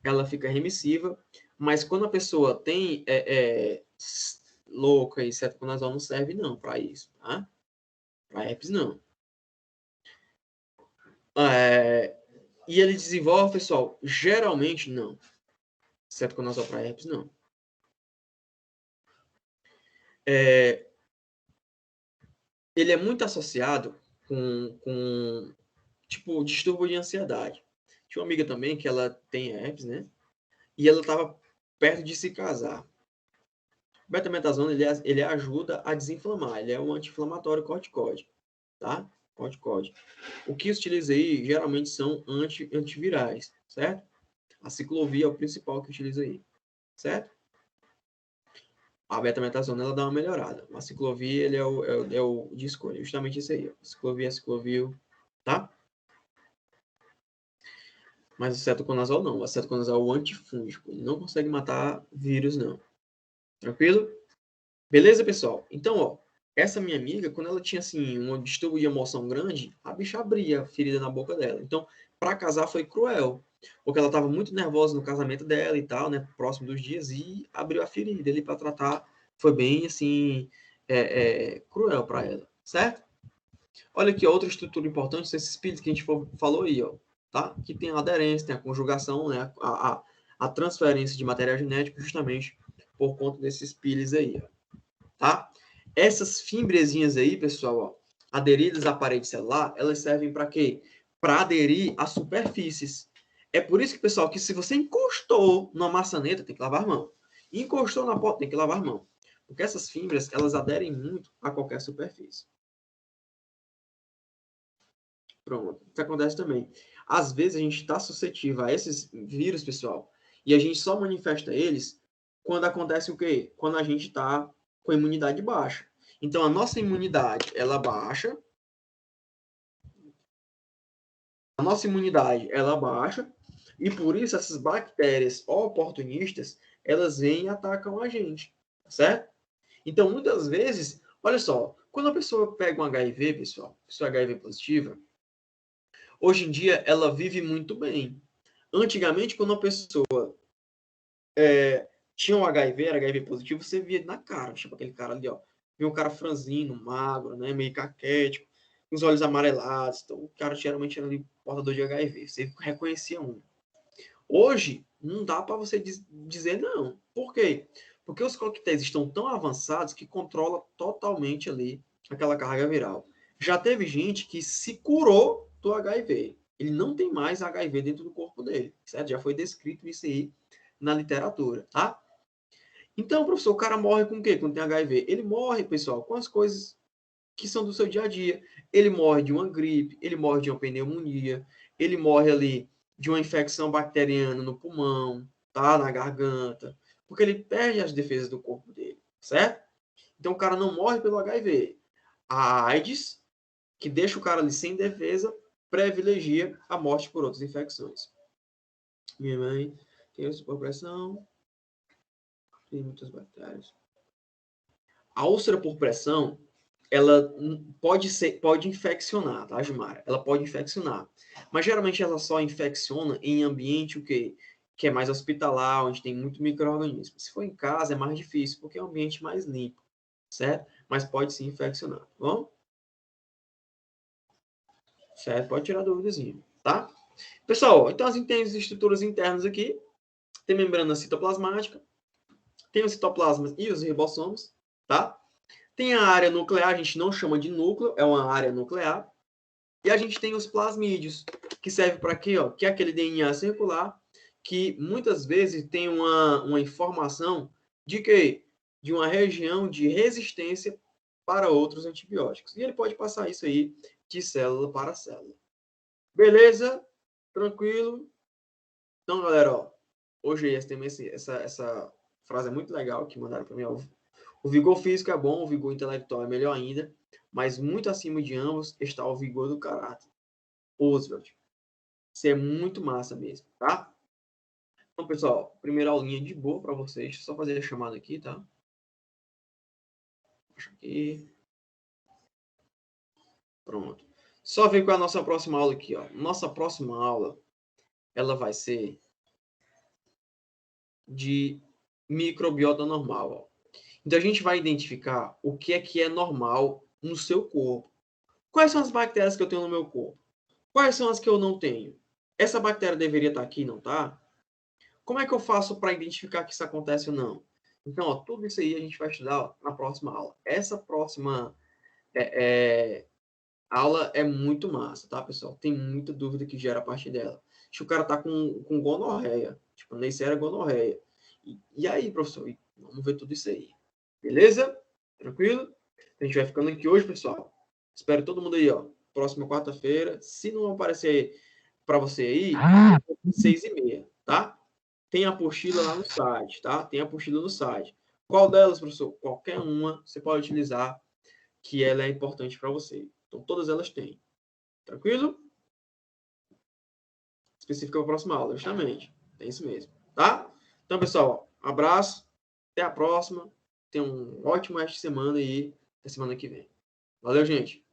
ela fica remissiva, mas quando a pessoa tem louca e cetoconazol não serve não para isso, tá? Para herpes não. E ele desenvolve, pessoal, geralmente não. Cetoconazol para herpes não. Ele é muito associado com tipo, distúrbio de ansiedade. Tinha uma amiga também que ela tem herpes, né? E ela estava perto de se casar. O betametazono, ele ajuda a desinflamar. Ele é um anti-inflamatório corticoide, tá? Corticoide. O que utiliza aí, geralmente, são antivirais, certo? A ciclovir é o principal que utiliza aí, certo? A betametazono, ela dá uma melhorada. A ciclovir, ele é o de escolha. Justamente isso aí. A ciclovir, tá? Mas o cetoconazol não. O cetoconazol é o antifúngico. Ele não consegue matar vírus, não. Tranquilo? Beleza, pessoal? Então, ó, essa minha amiga, quando ela tinha, assim, um distúrbio de emoção grande, a bicha abria a ferida na boca dela. Então, para casar foi cruel. Porque ela estava muito nervosa no casamento dela e tal, né? Próximo dos dias, e abriu a ferida ali para tratar. Foi bem, assim, cruel para ela, certo? Olha aqui, outra estrutura importante, esses pílulas que a gente falou aí, ó, tá? Que tem a aderência, tem a conjugação, né? A transferência de material genético justamente por conta desses pílulas aí, ó, tá? Essas fimbrezinhas aí, pessoal, ó, aderidas à parede celular, elas servem para quê? Para aderir a superfícies. É por isso que, pessoal, que se você encostou numa maçaneta, tem que lavar a mão. Encostou na porta, tem que lavar a mão. Porque essas fibras, elas aderem muito a qualquer superfície. Pronto. Isso acontece também. Às vezes a gente está suscetível a esses vírus, pessoal, e a gente só manifesta eles quando acontece o quê? Quando a gente está com a imunidade baixa. Então, a nossa imunidade, ela baixa. A nossa imunidade, ela baixa. E por isso, essas bactérias oportunistas, elas vêm e atacam a gente. Certo? Então, muitas vezes, olha só, quando a pessoa pega um HIV, pessoal, pessoa HIV positiva, hoje em dia, ela vive muito bem. Antigamente, quando a pessoa tinha um HIV, era HIV positivo, você via na cara, tipo aquele cara ali, ó. Via um cara franzino, magro, né, meio caquético, com os olhos amarelados. Então, o cara geralmente era ali portador de HIV. Você reconhecia um. Hoje, não dá para você dizer não. Por quê? Porque os coquetéis estão tão avançados que controla totalmente ali aquela carga viral. Já teve gente que se curou do HIV. Ele não tem mais HIV dentro do corpo dele, certo? Já foi descrito isso aí na literatura, tá? Então, professor, o cara morre com o quê quando tem HIV? Ele morre, pessoal, com as coisas que são do seu dia a dia. Ele morre de uma gripe, ele morre de uma pneumonia, ele morre ali de uma infecção bacteriana no pulmão, tá? Na garganta, porque ele perde as defesas do corpo dele, certo? Então, o cara não morre pelo HIV. A AIDS, que deixa o cara ali sem defesa, privilegia a morte por outras infecções. Minha mãe tem supressão, tem muitas bactérias. A úlcera por pressão, ela pode infeccionar, tá, Gilmar? Ela pode infeccionar. Mas geralmente ela só infecciona em ambiente o quê? Que é mais hospitalar, onde tem muito micro-organismo. Se for em casa é mais difícil, porque é um ambiente mais limpo, certo? Mas pode sim infeccionar, tá bom? Certo? Pode tirar dúvidazinha, tá? Pessoal, então a gente tem as estruturas internas aqui. Tem membrana citoplasmática, tem os citoplasmas e os ribossomos, tá? Tem a área nuclear, a gente não chama de núcleo, é uma área nuclear. E a gente tem os plasmídeos, que serve para quê? Ó? Que é aquele DNA circular, que muitas vezes tem uma informação de quê? De uma região de resistência para outros antibióticos. E ele pode passar isso aí de célula para célula. Beleza? Tranquilo? Então, galera, ó, hoje essa frase é muito legal que mandaram para mim. Ó. O vigor físico é bom, o vigor intelectual é melhor ainda, mas muito acima de ambos está o vigor do caráter. Oswald. Isso é muito massa mesmo, tá? Então, pessoal, primeira aulinha de boa para vocês. Deixa eu só fazer a chamada aqui, tá? Acho que... Pronto. Só ver qual é a nossa próxima aula aqui, ó. Nossa próxima aula, ela vai ser de microbiota normal, ó. Então, a gente vai identificar o que é normal no seu corpo. Quais são as bactérias que eu tenho no meu corpo? Quais são as que eu não tenho? Essa bactéria deveria estar aqui, não tá? Como é que eu faço para identificar que isso acontece ou não? Então, ó, tudo isso aí a gente vai estudar ó, na próxima aula. Essa próxima aula é muito massa, tá, pessoal? Tem muita dúvida que gera a partir dela. Acho que o cara tá com gonorreia. Tipo, Neisseria gonorreia. E aí, professor? Vamos ver tudo isso aí. Beleza? Tranquilo? A gente vai ficando aqui hoje, pessoal. Espero todo mundo aí, ó. Próxima quarta-feira. Se não aparecer para você aí, 6h30, tá? Tem a apostila lá no site, tá? Tem a apostila no site. Qual delas, professor? Qualquer uma você pode utilizar, que ela é importante para você. Então, todas elas têm. Tranquilo? Específica para a próxima aula, justamente. É isso mesmo, tá? Então, pessoal, abraço. Até a próxima. Tenha um ótimo resto de semana aí. Até semana que vem. Valeu, gente.